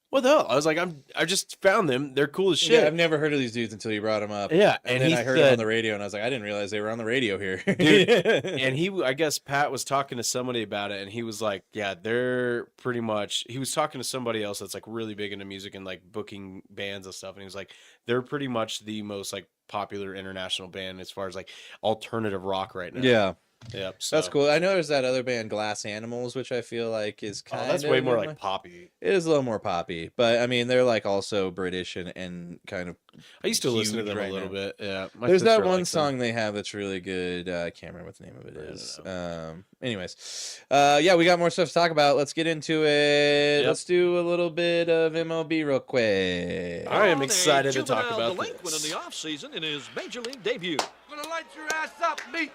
what the hell? I was like, I just found them. They're cool as shit. Yeah, I've never heard of these dudes until you brought them up. Yeah, and and then he I heard it said- on the radio, and I was like, I didn't realize they were on the radio here. Dude, and I guess Pat was talking to somebody about it, and he was like, yeah, they're pretty much, he was talking to somebody else that's like really big into music and like booking bands and stuff, and he was like, they're pretty much the most like popular international band as far as like alternative rock right now. Yeah. Yep. So. That's cool. I know there's that other band, Glass Animals, which I feel like is Oh, kind that's of way more like poppy. It is a little more poppy, but I mean they're like also British and kind of. I used to listen to huge them right a little now. bit. Yeah. My There's that sister one likes them. song they have that's really good. I can't remember what the name of it I don't is. Anyways, yeah, we got more stuff to talk about. Let's get into it. Yep. Let's do a little bit of MLB real quick. I am excited to talk about delinquent this. in the offseason in his major league debut. Gonna light your ass up, meat.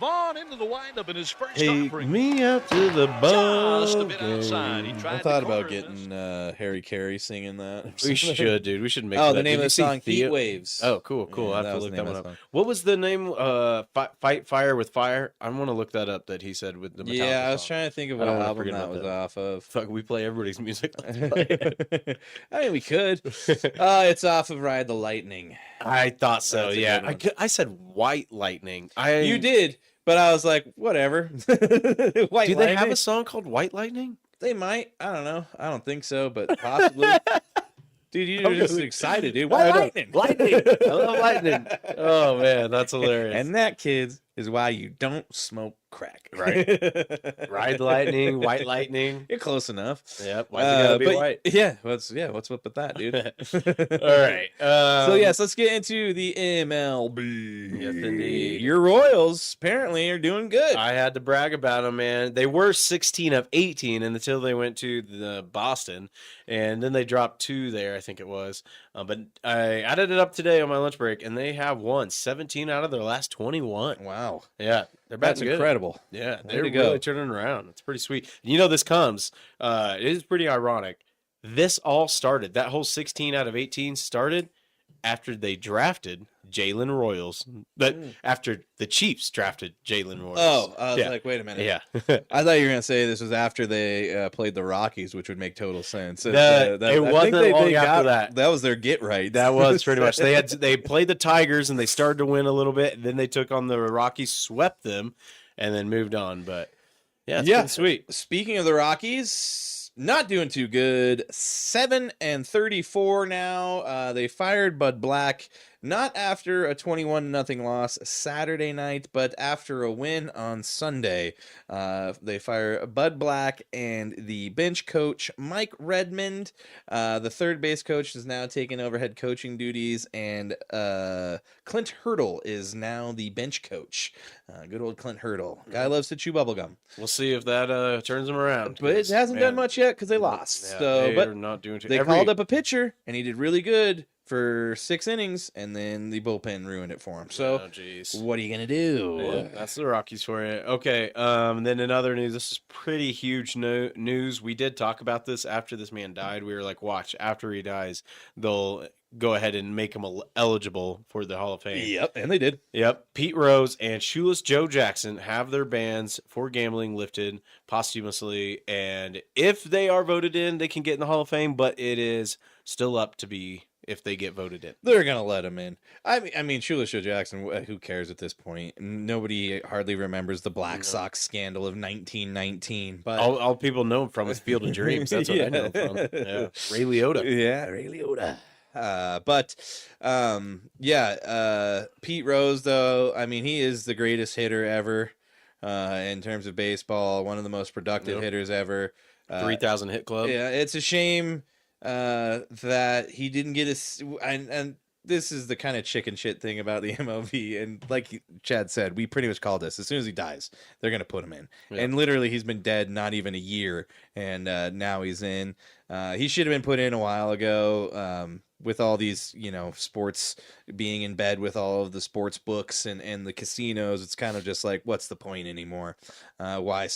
Vaughn into the windup in his first Take offering. me out to the Just a ball bit outside. He game. tried I thought the about corner. getting Harry Carey singing that. We should, dude. We should make. Oh, that. the name Did of the you see song, Heat Theo- Waves. Oh, cool. Yeah, I that have to was look the that name one of up. the song. What was the name? Fight Fire with Fire. I want to look that up. That he said with the Metallica Yeah, I was song. trying to think of I what don't wanna album forget that about was that. off of. Fuck, we play everybody's music. I mean, we could. It's off of Ride the Lightning. I thought so. That's a Yeah, good one. I said White Lightning. You did, but I was like, whatever. White Do they have Lightning? a song called White Lightning? They might. I don't know. I don't think so, but possibly. Dude, you're just excited, dude. White Lightning. Lightning. I love lightning. Oh man, that's hilarious. And that, kids, is why you don't smoke crack. Right. Ride Lightning, White Lightning. You're close enough. Yep. Why's it gotta be but white? Yeah. What's up with that, dude? All right. So yes, let's get into the MLB. Yes, indeed. Your Royals apparently are doing good. I had to brag about them, man. They were 16 of 18 until they went to the Boston, and then they dropped 2 there, I think it was. But I added it up today on my lunch break, and they have won 17 out of their last 21. Wow, Yeah, they're that's batting good. incredible. Yeah, Way they're to go. really turning around. It's pretty sweet. You know, this comes. It is pretty ironic. This all started. That whole 16 out of 18 started after they drafted Jalen Royals. But after the Chiefs drafted Jalen Royals. Oh, I was Yeah. like, wait a minute. Yeah. I thought you were gonna say this was after they played the Rockies, which would make total sense. It I wasn't think long after got, that. That was their get right. That was pretty much. They played the Tigers and they started to win a little bit. Then they took on the Rockies, swept them, and then moved on. But yeah, it's pretty sweet. Speaking of the Rockies, not doing too good. 7-34 now. They fired Bud Black. Not after a 21-0 loss Saturday night, but after a win on Sunday. They fire Bud Black and the bench coach, Mike Redmond. The third base coach is now taking over head coaching duties, and Clint Hurdle is now the bench coach. Good old Clint Hurdle. Guy loves to chew bubblegum. We'll see if that turns them around. But it hasn't done much yet because they lost. Yeah, So, they're but not doing too. they called up a pitcher, and he did really good for 6 innings, and then the bullpen ruined it for him. So, Oh, jeez. what are you gonna do? Yeah, that's the Rockies for you. Okay. Then in other news, this is pretty huge news. We did talk about this after this man died. We were like, watch, after he dies, they'll go ahead and make him eligible for the Hall of Fame. Yep, and they did. Yep. Pete Rose and Shoeless Joe Jackson have their bans for gambling lifted posthumously. And if they are voted in, they can get in the Hall of Fame, but it is still up to be if they get voted in. They're gonna let him in. I mean, Shoeless Joe Jackson. Who cares at this point? Nobody hardly remembers the Black Sox scandal of 1919. But All people know him from is Field of Dreams. That's what I know him from. Yeah. Ray Liotta. yeah, Ray Liotta. Pete Rose, though, I mean, he is the greatest hitter ever in terms of baseball. One of the most productive hitters ever. 3,000 hit club. Yeah, it's a shame that he didn't get and this is the kind of chicken shit thing about the MLB. And like Chad said, we pretty much called this. As soon as he dies, they're going to put him in. Yeah. And literally, he's been dead not even a year. And now he's in. He should have been put in a while ago with all these, sports being in bed with all of the sports books and the casinos. It's kind of just like, what's the point anymore? Why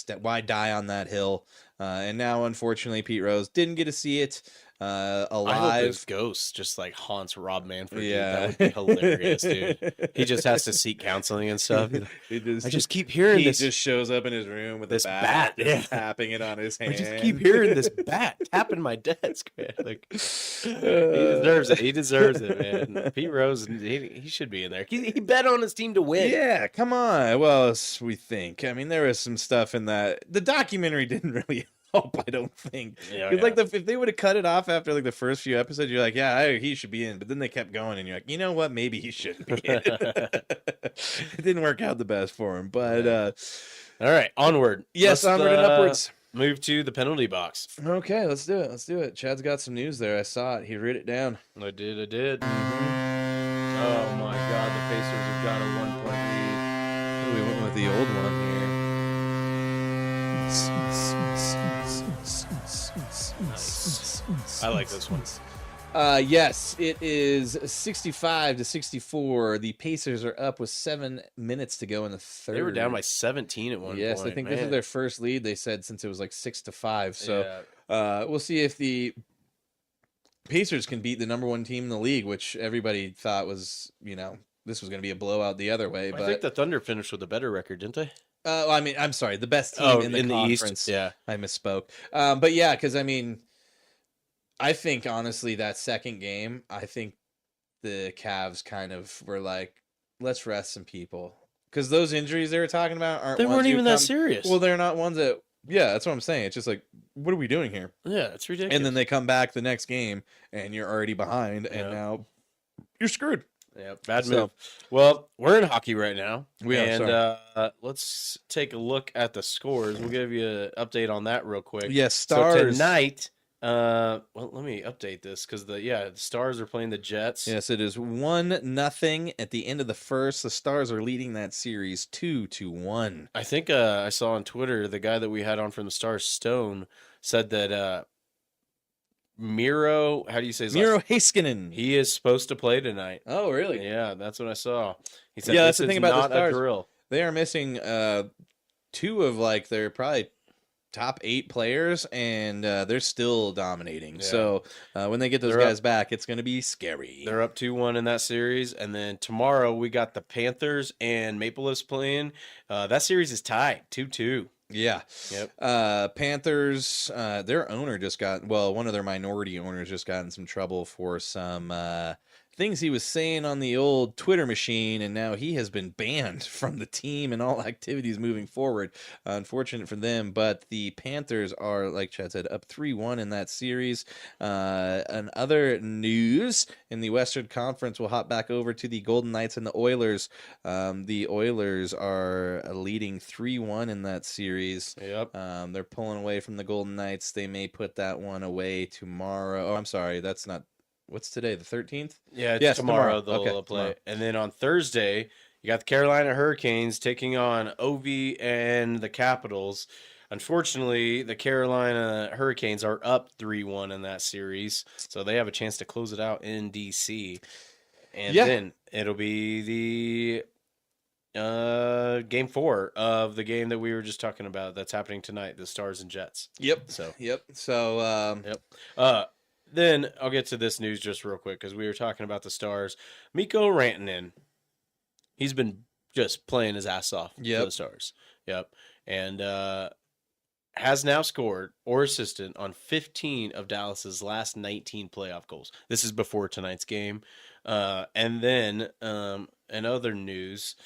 die on that hill? And now, unfortunately, Pete Rose didn't get to see it. Alive. I hope his ghost just like haunts Rob Manfred. Yeah. Dude. That would be hilarious, dude. He just has to seek counseling and stuff. I just keep hearing he this. just shows up in his room with this a bat, yeah. tapping it on his hand. I just keep hearing this bat tapping my desk, man. Like he deserves it. He deserves it, man. Pete Rose, he should be in there. He bet on his team to win. Yeah, come on. Well, we think. I mean, there was some stuff in that. The documentary didn't really help, I don't think. Yeah, Like if they would have cut it off after like the first few episodes, you're like, yeah, he should be in. But then they kept going, and you're like, you know what? Maybe he shouldn't be in. It didn't work out the best for him. But all right, onward. Yes, Let's, onward and upwards. Move to the penalty box. Okay, let's do it. Let's do it. Chad's got some news there. I saw it. He wrote it down. I did. Oh my God, the Pacers have got a 1-point lead. We went with the old one here. I like this one. Yes, it is 65-64. The Pacers are up with 7 minutes to go in the third. They were down by 17 at one point. Yes, I think this is their first lead. They said since it was like 6-5. So Yeah. we'll see if the Pacers can beat the number one team in the league, which everybody thought was, this was going to be a blowout the other way. I But think the Thunder finished with a better record, didn't they? I mean, I'm sorry, the best team in the conference. East. Yeah. I misspoke. But yeah, because I mean, I think honestly that second game, I think the Cavs kind of were like, let's rest some people, because those injuries they were talking about aren't. They ones weren't you even that serious. Well, they're not ones that. Yeah, that's what I'm saying. It's just like, what are we doing here? Yeah, it's ridiculous. And then they come back the next game, and you're already behind, and now you're screwed. Yeah, bad move. Well, we're in hockey right now. We are, and let's take a look at the scores. We'll give you an update on that real quick. Yes, Stars. So tonight, well, let me update this because the Stars are playing the Jets. Yes, it is 1-0 at the end of the first. The Stars are leading that series 2-1. I think I saw on Twitter the guy that we had on from the Stars, Stone, said that Miro, how do you say his Miro last Heiskanen. He is supposed to play tonight. Oh, really? Yeah, that's what I saw. He said, Yeah, this that's the is thing about the not Stars. a drill. They are missing two of like their probably top 8 players, and they're still dominating. Yeah. So when they get those guys back, it's going to be scary. They're up 2-1 in that series, and then tomorrow we got the Panthers and Maple Leafs playing. That series is tied 2-2. Yeah. Yep. Panthers, their owner just one of their minority owners just got in some trouble for some things he was saying on the old Twitter machine, and now he has been banned from the team and all activities moving forward. Unfortunate for them, but the Panthers are, like Chad said, up 3-1 in that series. And other news in the Western Conference, we'll hop back over to the Golden Knights and the Oilers. The Oilers are leading 3-1 in that series. Yep. They're pulling away from the Golden Knights. They may put that one away tomorrow. Oh, I'm sorry, that's not. What's today, the 13th? Yeah, it's Yes, tomorrow tomorrow. they'll Okay, play. tomorrow. And then on Thursday, you got the Carolina Hurricanes taking on OV and the Capitals. Unfortunately, the Carolina Hurricanes are up 3-1 in that series, so they have a chance to close it out in DC. And then it'll be the Game 4 of the game that we were just talking about that's happening tonight, the Stars and Jets. Yep. So Then I'll get to this news just real quick because we were talking about the Stars. Mikko Rantanen, he's been just playing his ass off for the Stars. Yep. And has now scored or assisted on 15 of Dallas's last 19 playoff goals. This is before tonight's game. And then in other news,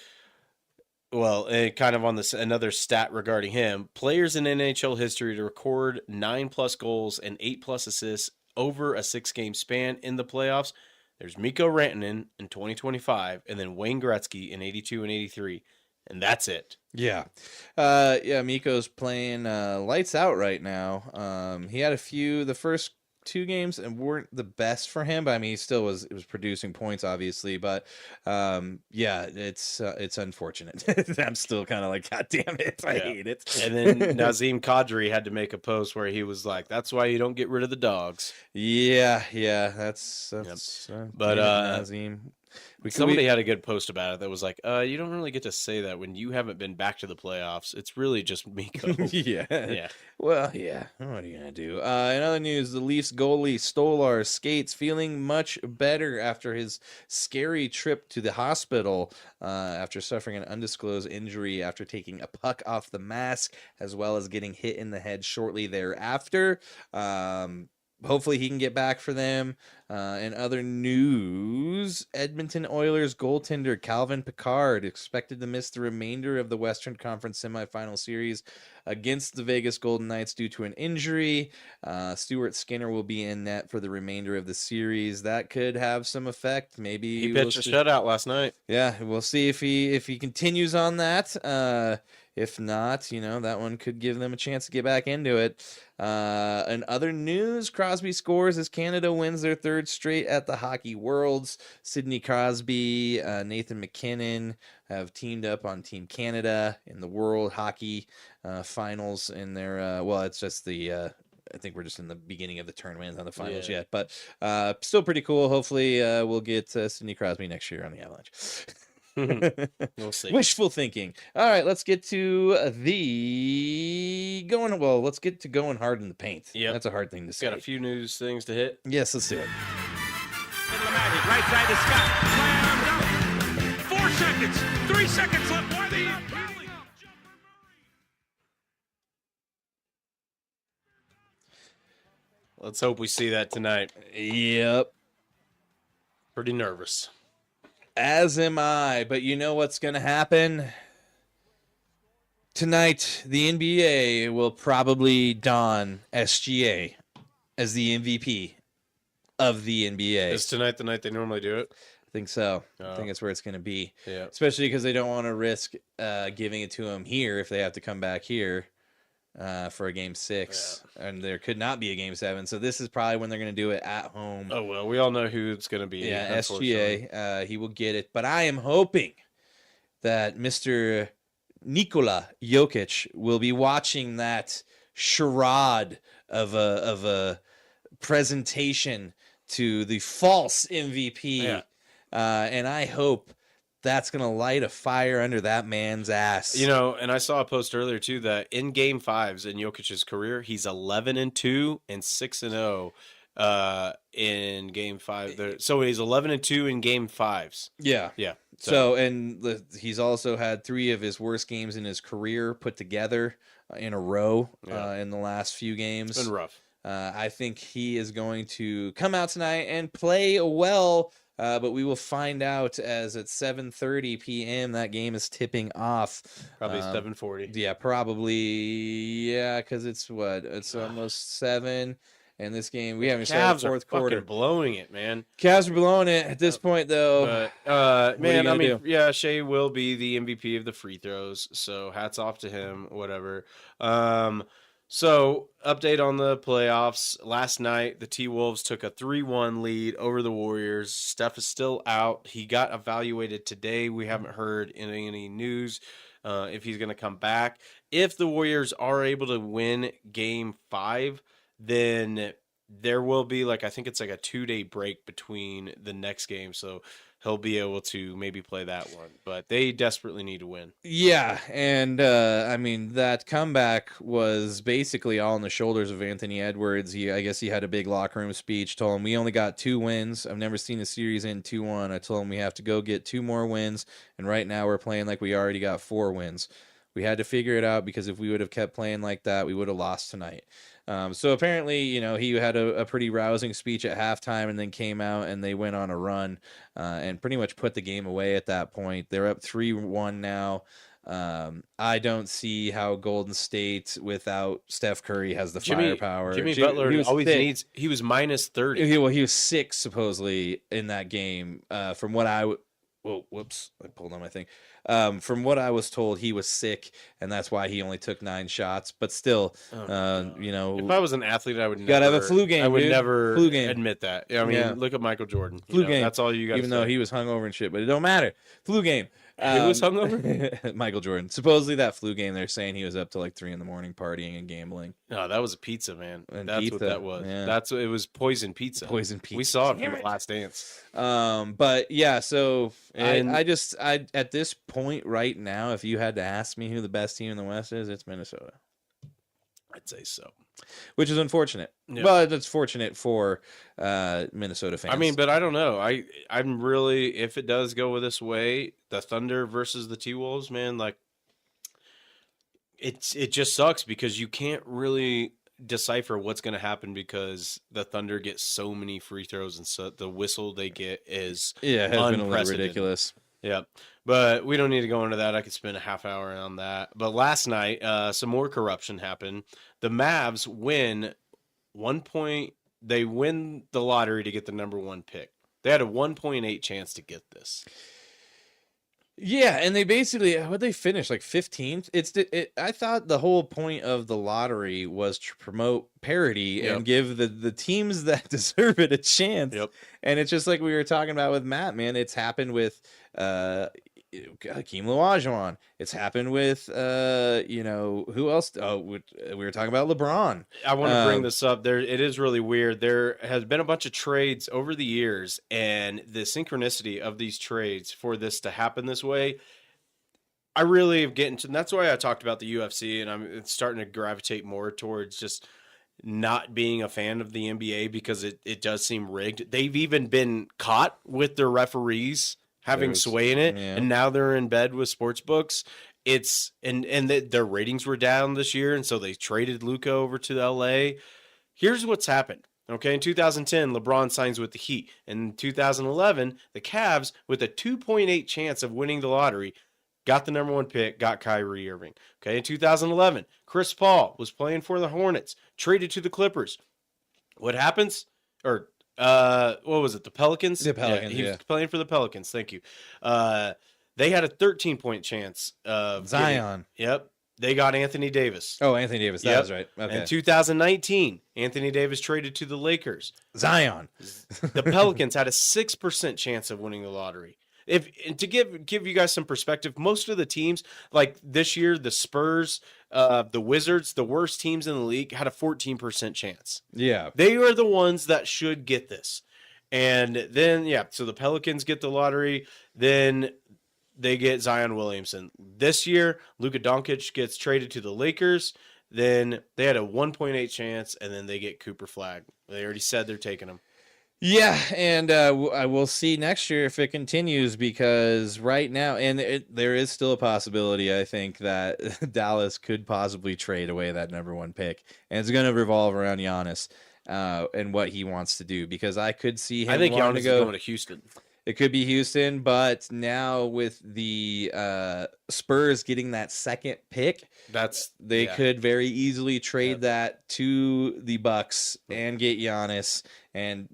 well, kind of on this another stat regarding him, players in NHL history to record 9+ goals and 8+ assists over a 6-game span in the playoffs. There's Mikko Rantanen in 2025, and then Wayne Gretzky in 82 and 83, and that's it. Yeah. Mikko's playing lights out right now. He had a few, the first two games and weren't the best for him, but I mean, he still was producing points, obviously. But yeah, it's unfortunate. I'm still kind of like, God damn it, I hate it. And then Nazim Kadri had to make a post where he was like, "That's why you don't get rid of the dogs." Yeah, that's But yeah, Nazim. Somebody had a good post about it that was like, you don't really get to say that when you haven't been back to the playoffs. It's really just Miko. Yeah. Well, yeah. What are you going to do? In other news, the Leafs goalie Stolar skates feeling much better after his scary trip to the hospital after suffering an undisclosed injury after taking a puck off the mask, as well as getting hit in the head shortly thereafter. Hopefully he can get back for them. In other news, Edmonton Oilers goaltender Calvin Pickard expected to miss the remainder of the Western Conference semifinal series against the Vegas Golden Knights due to an injury. Stuart Skinner will be in net for the remainder of the series. That could have some effect. Maybe He pitched a shutout last night. Yeah, we'll see if he continues on that. If not, that one could give them a chance to get back into it. In other news, Crosby scores as Canada wins their third straight at the Hockey Worlds. Sidney Crosby, Nathan McKinnon have teamed up on Team Canada in the World Hockey Finals in their, it's just the... I think we're just in the beginning of the tournament, not the finals yet, but still pretty cool. Hopefully we'll get Sidney Crosby next year on the Avalanche. We'll see. Wishful thinking. All right, let's get to let's get to going hard in the paint. Yep. That's a hard thing to say. Got a few news things to hit. Yes, let's do it. Middle of Magic, right side to Scott. Slam dunk. 4 seconds. 3 seconds left. Why they not rally? Let's hope we see that tonight. Yep. Pretty nervous. As am I, but you know what's going to happen? Tonight, the NBA will probably don SGA as the MVP of the NBA. Is tonight the night they normally do it? I think so. Oh. I think that's where it's going to be. Yeah. Especially because they don't want to risk giving it to him here if they have to come back here for a game 6. Yeah. And there could not be a game 7. So this is probably when they're going to do it at home. Oh, well, we all know who it's going to be. Yeah, SGA. He will get it. But I am hoping that Mr. Nikola Jokic will be watching that charade of a presentation to the false MVP. Yeah. And I hope that's going to light a fire under that man's ass. And I saw a post earlier, too, that in Game 5s in Jokic's career, he's 11-2 and 6-0 in Game 5. So he's 11-2 in Game 5s. Yeah. Yeah. So he's also had 3 of his worst games in his career put together in a row in the last few games. It's been rough. I think he is going to come out tonight and play well, but we will find out as at 7:30 p.m. that game is tipping off. Probably 7:40. Yeah, probably. Yeah, because it's almost 7. And this game, we haven't started the fourth quarter. Fucking blowing it, man. Cavs are blowing it at this point, though. But, man, I mean, do? yeah, Shea will be the MVP of the free throws, so hats off to him, whatever. So, update on the playoffs. Last night, the T-Wolves took a 3-1 lead over the Warriors. Steph is still out. He got evaluated today. We haven't heard any news if he's going to come back. If the Warriors are able to win Game 5, then there will be I think it's a 2-day break between the next game, so he'll be able to maybe play that one. But they desperately need to win. Yeah, and I mean, that comeback was basically all on the shoulders of Anthony Edwards. I guess he had a big locker room speech, told him we only got 2 wins. I've never seen a series end 2-1. I told him we have to go get 2 more wins, and right now we're playing like we already got 4 wins. We had to figure it out because if we would have kept playing like that, we would have lost tonight. So apparently, he had a pretty rousing speech at halftime and then came out and they went on a run and pretty much put the game away at that point. They're up 3-1 now. I don't see how Golden State without Steph Curry has the firepower. Jimmy Butler he was minus 30. He was 6 supposedly in that game from what I Whoa, whoops! I pulled on my thing. From what I was told, he was sick, and that's why he only took 9 shots. But still, you know, If I was an athlete, I would never. gotta have a flu game, I would dude. never Flu game. admit that. I mean, Yeah. look at Michael Jordan. Flu game. That's all you got. Even though he was hungover and shit, but it don't matter. Flu game. Who was hungover? Michael Jordan. Supposedly that flu game, they're saying he was up to like 3 a.m. partying and gambling. No, that was a pizza, man. And That's pizza, what that was. yeah. It was poison pizza. Poison pizza. We saw it from The Last Dance. But yeah, so And- I at this point right now, if you had to ask me who the best team in the West is, it's Minnesota. I'd say so. Which is unfortunate. Yeah. Well, it's fortunate for Minnesota fans. I mean, but I don't know. I'm really, if it does go this way, the Thunder versus the T-Wolves, man, like it just sucks because you can't really decipher what's going to happen because the Thunder get so many free throws and so the whistle they get is yeah, it has been a little unprecedented. ridiculous. Yeah, but we don't need to go into that. I could spend a half hour on that. But last night, some more corruption happened. The Mavs win 1 point. They win the lottery to get the number 1 pick. They had a 1.8 chance to get this. Yeah, and they basically what they finished like 15th. I thought the whole point of the lottery was to promote parity Yep. and give the teams that deserve it a chance. Yep. And it's just like we were talking about with Matt, man. It's happened with Hakeem Olajuwon. It's happened with who else? Oh, we were talking about LeBron. I want to bring this up. It is really weird. There has been a bunch of trades over the years, and the synchronicity of these trades for this to happen this way, I really am getting to. And that's why I talked about the UFC, and I'm starting to gravitate more towards just not being a fan of the NBA because it does seem rigged. They've even been caught with their referees having sway in it, yeah. and now they're in bed with sports books. Their ratings were down this year, and so they traded Luka over to LA. Here's what's happened. Okay, in 2010, LeBron signs with the Heat. In 2011, the Cavs, with a 2.8 chance of winning the lottery, got the number 1 pick, got Kyrie Irving. Okay, in 2011, Chris Paul was playing for the Hornets, traded to the Clippers. What happens? What was it? The Pelicans? The Pelicans, he was playing for the Pelicans. Thank you. They had a 13-point chance of Zion. Yep. They got Anthony Davis. Oh, Anthony Davis. That Yep. was right. Okay. In 2019, Anthony Davis traded to the Lakers. Zion. The Pelicans had a 6% chance of winning the lottery. To give you guys some perspective, most of the teams, like this year, the Spurs, the Wizards, the worst teams in the league, had a 14% chance. Yeah. They are the ones that should get this. And then, so the Pelicans get the lottery. Then they get Zion Williamson. This year, Luka Doncic gets traded to the Lakers. Then they had a 1.8 chance, and then they get Cooper Flag. They already said they're taking him. Yeah, and I will see next year if it continues because right now, and there is still a possibility, I think, that Dallas could possibly trade away that number 1 pick. And it's going to revolve around Giannis and what he wants to do because I could see him I think wanting Giannis to is go. going to Houston. It could be Houston, but now with the Spurs getting that 2nd pick, they could very easily trade that to the Bucks and get Giannis and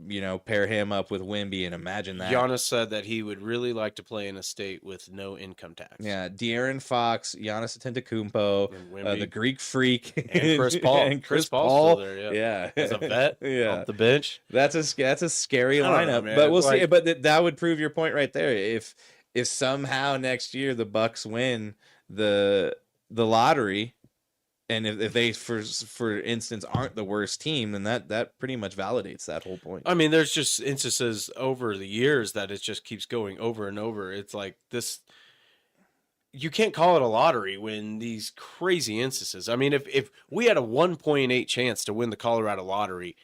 pair him up with Wemby and imagine that. Giannis said that he would really like to play in a state with no income tax. Yeah, De'Aaron Fox, Giannis Antetokounmpo, And Wemby. the Greek Freak, And Chris Paul. and Chris Paul's Paul. still there, Yeah, as a vet, yeah, off the bench. that's a scary I don't know, lineup. man. But we'll see. Like- But that would prove your point right there. If somehow next year the Bucks win the lottery, and if they for instance aren't the worst team, then that pretty much validates that whole point. I mean, there's just instances over the years that it just keeps going over and over. It's like this. You can't call it a lottery when these crazy instances. I mean, if we had a 1.8 chance to win the Colorado lottery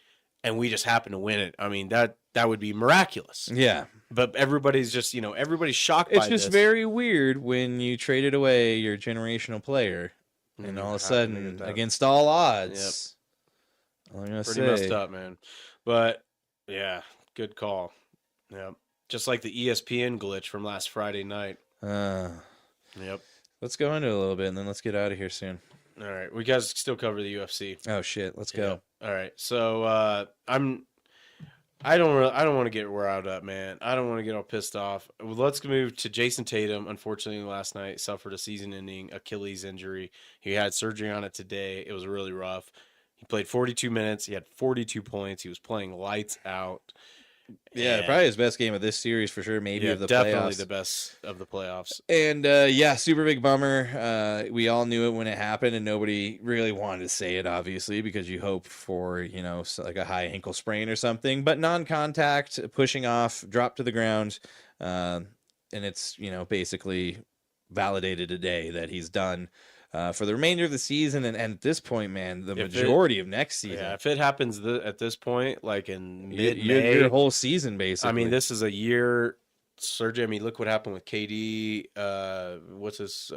and we just happen to win it, I mean, that would be miraculous. Yeah. But everybody's just, everybody's shocked by It's this. just very weird when you traded away your generational player and all of a sudden, against all odds. Yep. I'm gonna Pretty say. messed up, man. But, yeah, good call. Yeah. Just like the ESPN glitch from last Friday night. Yep. Let's go into it a little bit and then let's get out of here soon. All right. We guys still cover the UFC. Oh, shit. Let's go. All right. So I don't want to get riled up, man. I don't want to get all pissed off. Let's move to Jason Tatum. Unfortunately, last night suffered a season-ending Achilles injury. He had surgery on it today. It was really rough. He played 42 minutes. He had 42 points. He was playing lights out. Yeah, And- probably his best game of this series for sure. Maybe of the definitely playoffs. the best of the playoffs. And super big bummer. We all knew it when it happened, and nobody really wanted to say it, obviously, because you hope for like a high ankle sprain or something. But non-contact, pushing off, drop to the ground, and it's basically validated today that he's done for the remainder of the season, and at this point, man, the majority of next season. Yeah, if it happens at this point, like in mid-May, your whole season, basically. I mean, this is a year surgery. I mean, look what happened with KD. What's this?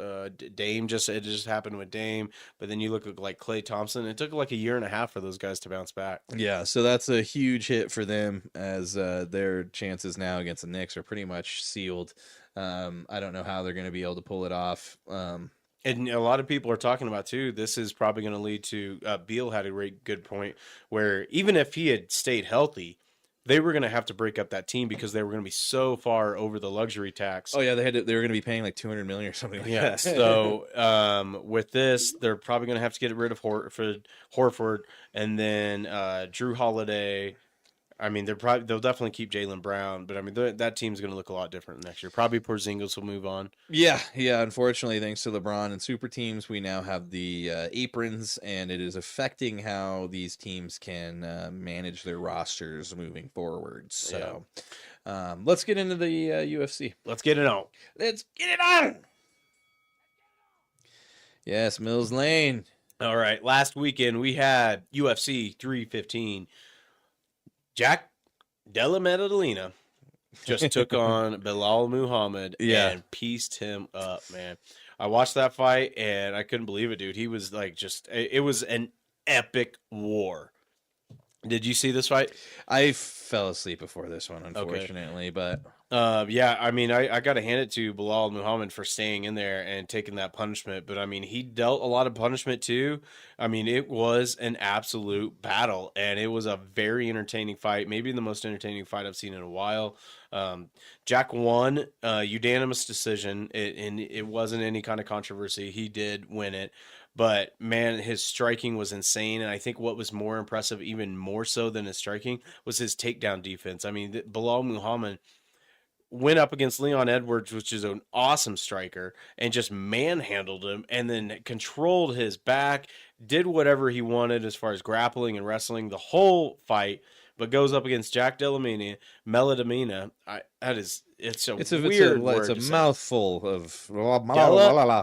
Dame it just happened with Dame. But then you look at like Klay Thompson. It took like a year and a half for those guys to bounce back. Yeah, so that's a huge hit for them, as their chances now against the Knicks are pretty much sealed. I don't know how they're going to be able to pull it off. And a lot of people are talking about too. This is probably going to lead to. Beal had a good point where even if he had stayed healthy, they were going to have to break up that team because they were going to be so far over the luxury tax. Oh yeah, they were going to be paying like $200 million or something like that. So with this, they're probably going to have to get rid of Horford, and then Drew Holiday. I mean, they'll definitely keep Jaylen Brown, but I mean that team's going to look a lot different next year. Probably Porzingis will move on. Yeah. Unfortunately, thanks to LeBron and super teams, we now have the aprons, and it is affecting how these teams can manage their rosters moving forward. So, let's get into the UFC. Let's get it on. Let's get it on. Yes, Mills Lane. All right. Last weekend we had UFC 315. Jack Della Maddalena just took on Bilal Muhammad and pieced him up, man. I watched that fight and I couldn't believe it, dude. He was like it was an epic war. Did you see this fight? I fell asleep before this one, unfortunately, but I mean, I got to hand it to Bilal Muhammad for staying in there and taking that punishment. But I mean, he dealt a lot of punishment too. I mean, it was an absolute battle, and it was a very entertaining fight. Maybe the most entertaining fight I've seen in a while. Jack won, unanimous decision, and it wasn't any kind of controversy. He did win it. But, man, his striking was insane. And I think what was more impressive, even more so than his striking, was his takedown defense. I mean, Bilal Muhammad went up against Leon Edwards, which is an awesome striker, and just manhandled him and then controlled his back, did whatever he wanted as far as grappling and wrestling the whole fight, but goes up against Jack Della Maddalena. It's a weird word. It's a mouthful of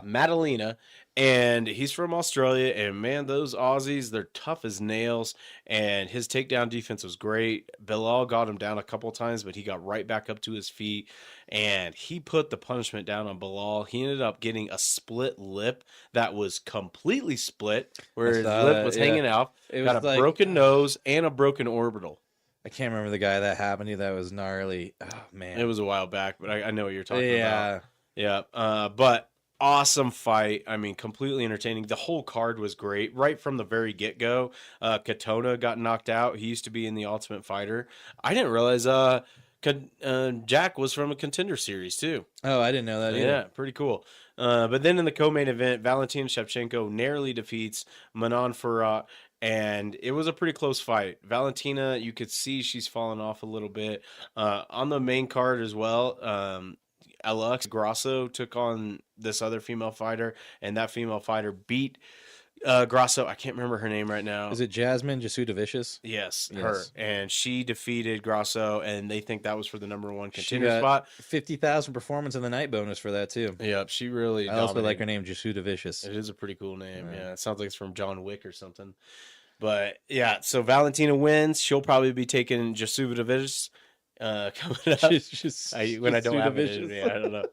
Maddalena. And he's from Australia, and man, those Aussies, they're tough as nails, and his takedown defense was great. Bilal got him down a couple times, but he got right back up to his feet, and he put the punishment down on Bilal. He ended up getting a split lip that was completely split, where his lip was hanging out, got a broken nose and a broken orbital. I can't remember the guy that happened to. That was gnarly. Oh, man. It was a while back, but I know what you're talking about. Yeah. But awesome fight. I mean, completely entertaining. The whole card was great right from the very get-go. Katona got knocked out. He used to be in the Ultimate Fighter. I didn't realize Jack was from a Contender Series too. Oh, I didn't know that either. Yeah, pretty cool. But then in the co-main event, Valentina Shevchenko narrowly defeats Manon Fiorot, and it was a pretty close fight. Valentina, you could see she's fallen off a little bit. On the main card as well, Alex Grasso took on this other female fighter, and that female fighter beat Grasso. I can't remember her name right now. Is it Jasmine Jasudavicius? Yes, her. And she defeated Grasso, and they think that was for the #1 contender spot. 50,000 performance in the night bonus for that too. Yep, she really. I also like her name, Jasudavicius. It is a pretty cool name. Right. Yeah, it sounds like it's from John Wick or something. But yeah, so Valentina wins. She'll probably be taking Jasudavicius. Coming up when I don't have it, I don't know.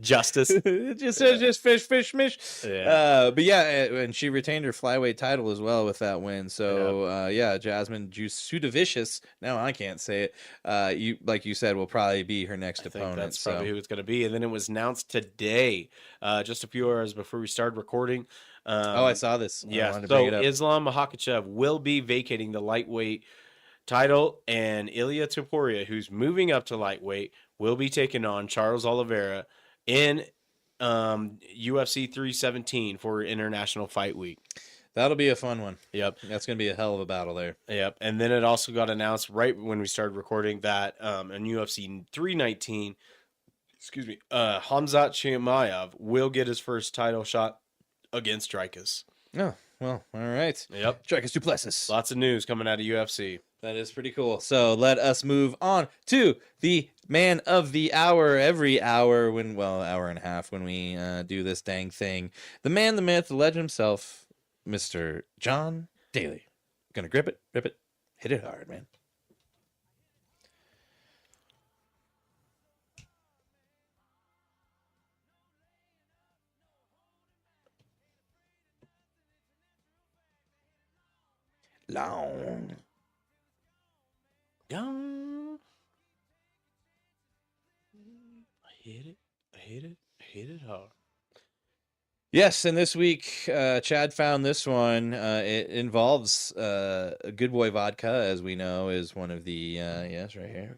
Justice, just fish mish. Yeah. But yeah, and she retained her flyweight title as well with that win. So Jasmine Jasudavicius. Now I can't say it. Like you said, will probably be her next opponent. That's probably who it's going to be. And then it was announced today, just a few hours before we started recording. I saw this. Yeah. So Islam Makhachev will be vacating the lightweight title, and Ilia Topuria, who's moving up to lightweight, will be taking on Charles Oliveira in UFC 317 for International Fight Week. That'll be a fun one. Yep. That's going to be a hell of a battle there. Yep. And then it also got announced right when we started recording that in UFC 319, Hamzat Chimaev will get his first title shot against Dricus. Oh, well, all right. Yep. Dricus Du Plessis. Lots of news coming out of UFC. That is pretty cool. So let us move on to the man of the hour every hour hour and a half when we do this dang thing. The man, the myth, the legend himself, Mr. John Daly. Gonna grip it, hit it hard, man. Long. Young. I hit it hard. Yes, and this week, Chad found this one. It involves Good Boy Vodka, as we know, is one of the yes, right here.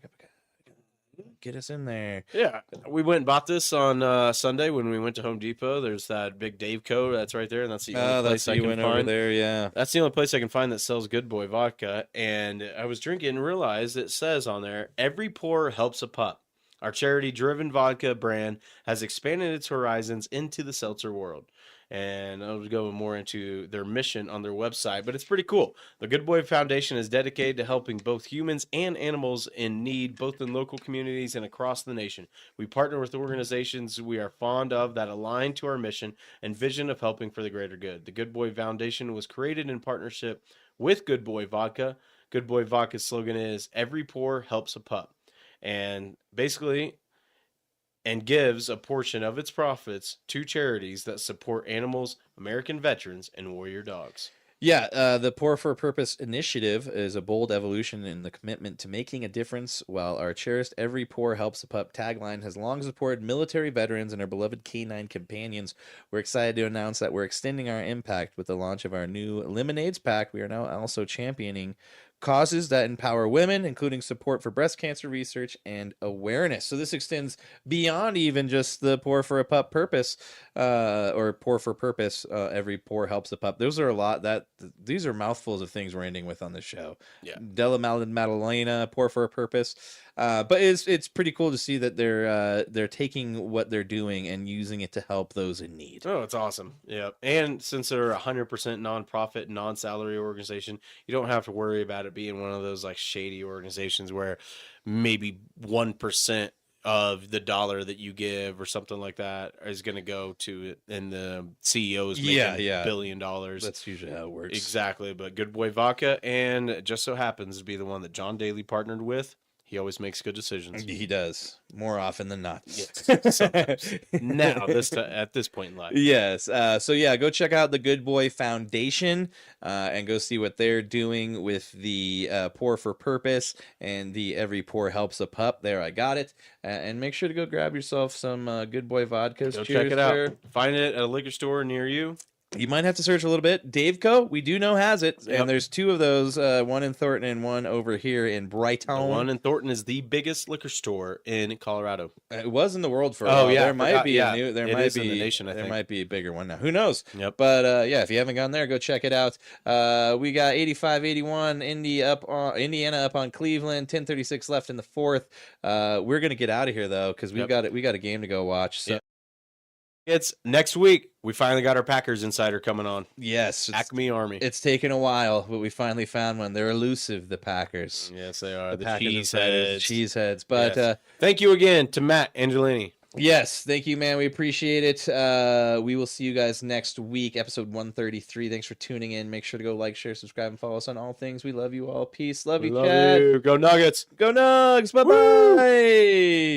Get us in there. Yeah, we went and bought this on Sunday when we went to Home Depot. There's that big Dave Co. that's right there, and that's the only place I can went find. Over there, yeah. That's the only place I can find that sells Good Boy vodka. And I was drinking and realized it says on there, "Every pour helps a pup." Our charity-driven vodka brand has expanded its horizons into the seltzer world. And I'll go more into their mission on their website, but it's pretty cool. The Good Boy Foundation is dedicated to helping both humans and animals in need, both in local communities and across the nation. We partner with organizations we are fond of that align to our mission and vision of helping for the greater good. The Good Boy Foundation was created in partnership with Good Boy Vodka. Good Boy Vodka's slogan is, "Every pour helps a pup." And basically, and gives a portion of its profits to charities that support animals, American veterans, and warrior dogs. Yeah, the Pour for a Purpose initiative is a bold evolution in the commitment to making a difference, while our cherished Every Pour Helps a Pup tagline has long supported military veterans and our beloved canine companions. We're excited to announce that we're extending our impact with the launch of our new Lemonades pack. We are now also championing causes that empower women, including support for breast cancer research and awareness. So this extends beyond even just the Pour for a Pup purpose, or Pour for Purpose. Every pour helps a pup. Those are a lot. These are mouthfuls of things we're ending with on this show. Yeah, Della Maddalena, Pour for a Purpose. But it's pretty cool to see that they're taking what they're doing and using it to help those in need. Oh, it's awesome. Yeah, and since they're 100% nonprofit, non-salary organization, you don't have to worry about it being one of those like shady organizations where maybe 1% of the dollar that you give or something like that is going to go to it, and the CEO is making $1 billion. That's usually how it works. Exactly. But Good Boy Vodka, and it just so happens to be the one that John Daly partnered with. He always makes good decisions. He does, more often than not. Yes, sometimes. Now, at this point in life. Yes. So yeah, go check out the Good Boy Foundation and go see what they're doing with the Pour for Purpose and the Every Pour Helps a Pup. There, I got it. And make sure to go grab yourself some Good Boy vodkas. Go Cheers, check it out. sir. Find it at a liquor store near you. You might have to search a little bit. Dave Co., we do know, has it. Yep. And there's two of those, one in Thornton and one over here in Brighton. The one in Thornton is the biggest liquor store in Colorado. It was in the world for a while. Yeah, There might be a new. It There might is be in the nation, I there think. might be a bigger one now. Who knows? Yep. But yeah, if you haven't gone there, go check it out. We got 85-81 Indiana up on Cleveland. 10:36 left in the fourth. We're gonna get out of here though because we got a game to go watch. So. Yep. It's next week. We finally got our Packers Insider coming on. Yes, Acme Army. It's taken a while, but we finally found one. They're elusive, the Packers. Yes, they are. The Packers cheeseheads. Cheeseheads. But Yes. Thank you again to Matt Angelini. yes, thank you, man. We appreciate it. We will see you guys next week, episode 133. Thanks for tuning in. Make sure to go like, share, subscribe, and follow us on all things. We love you all. Peace. Love you, Chad. You. Go Nuggets. Go Nugs. Bye-bye.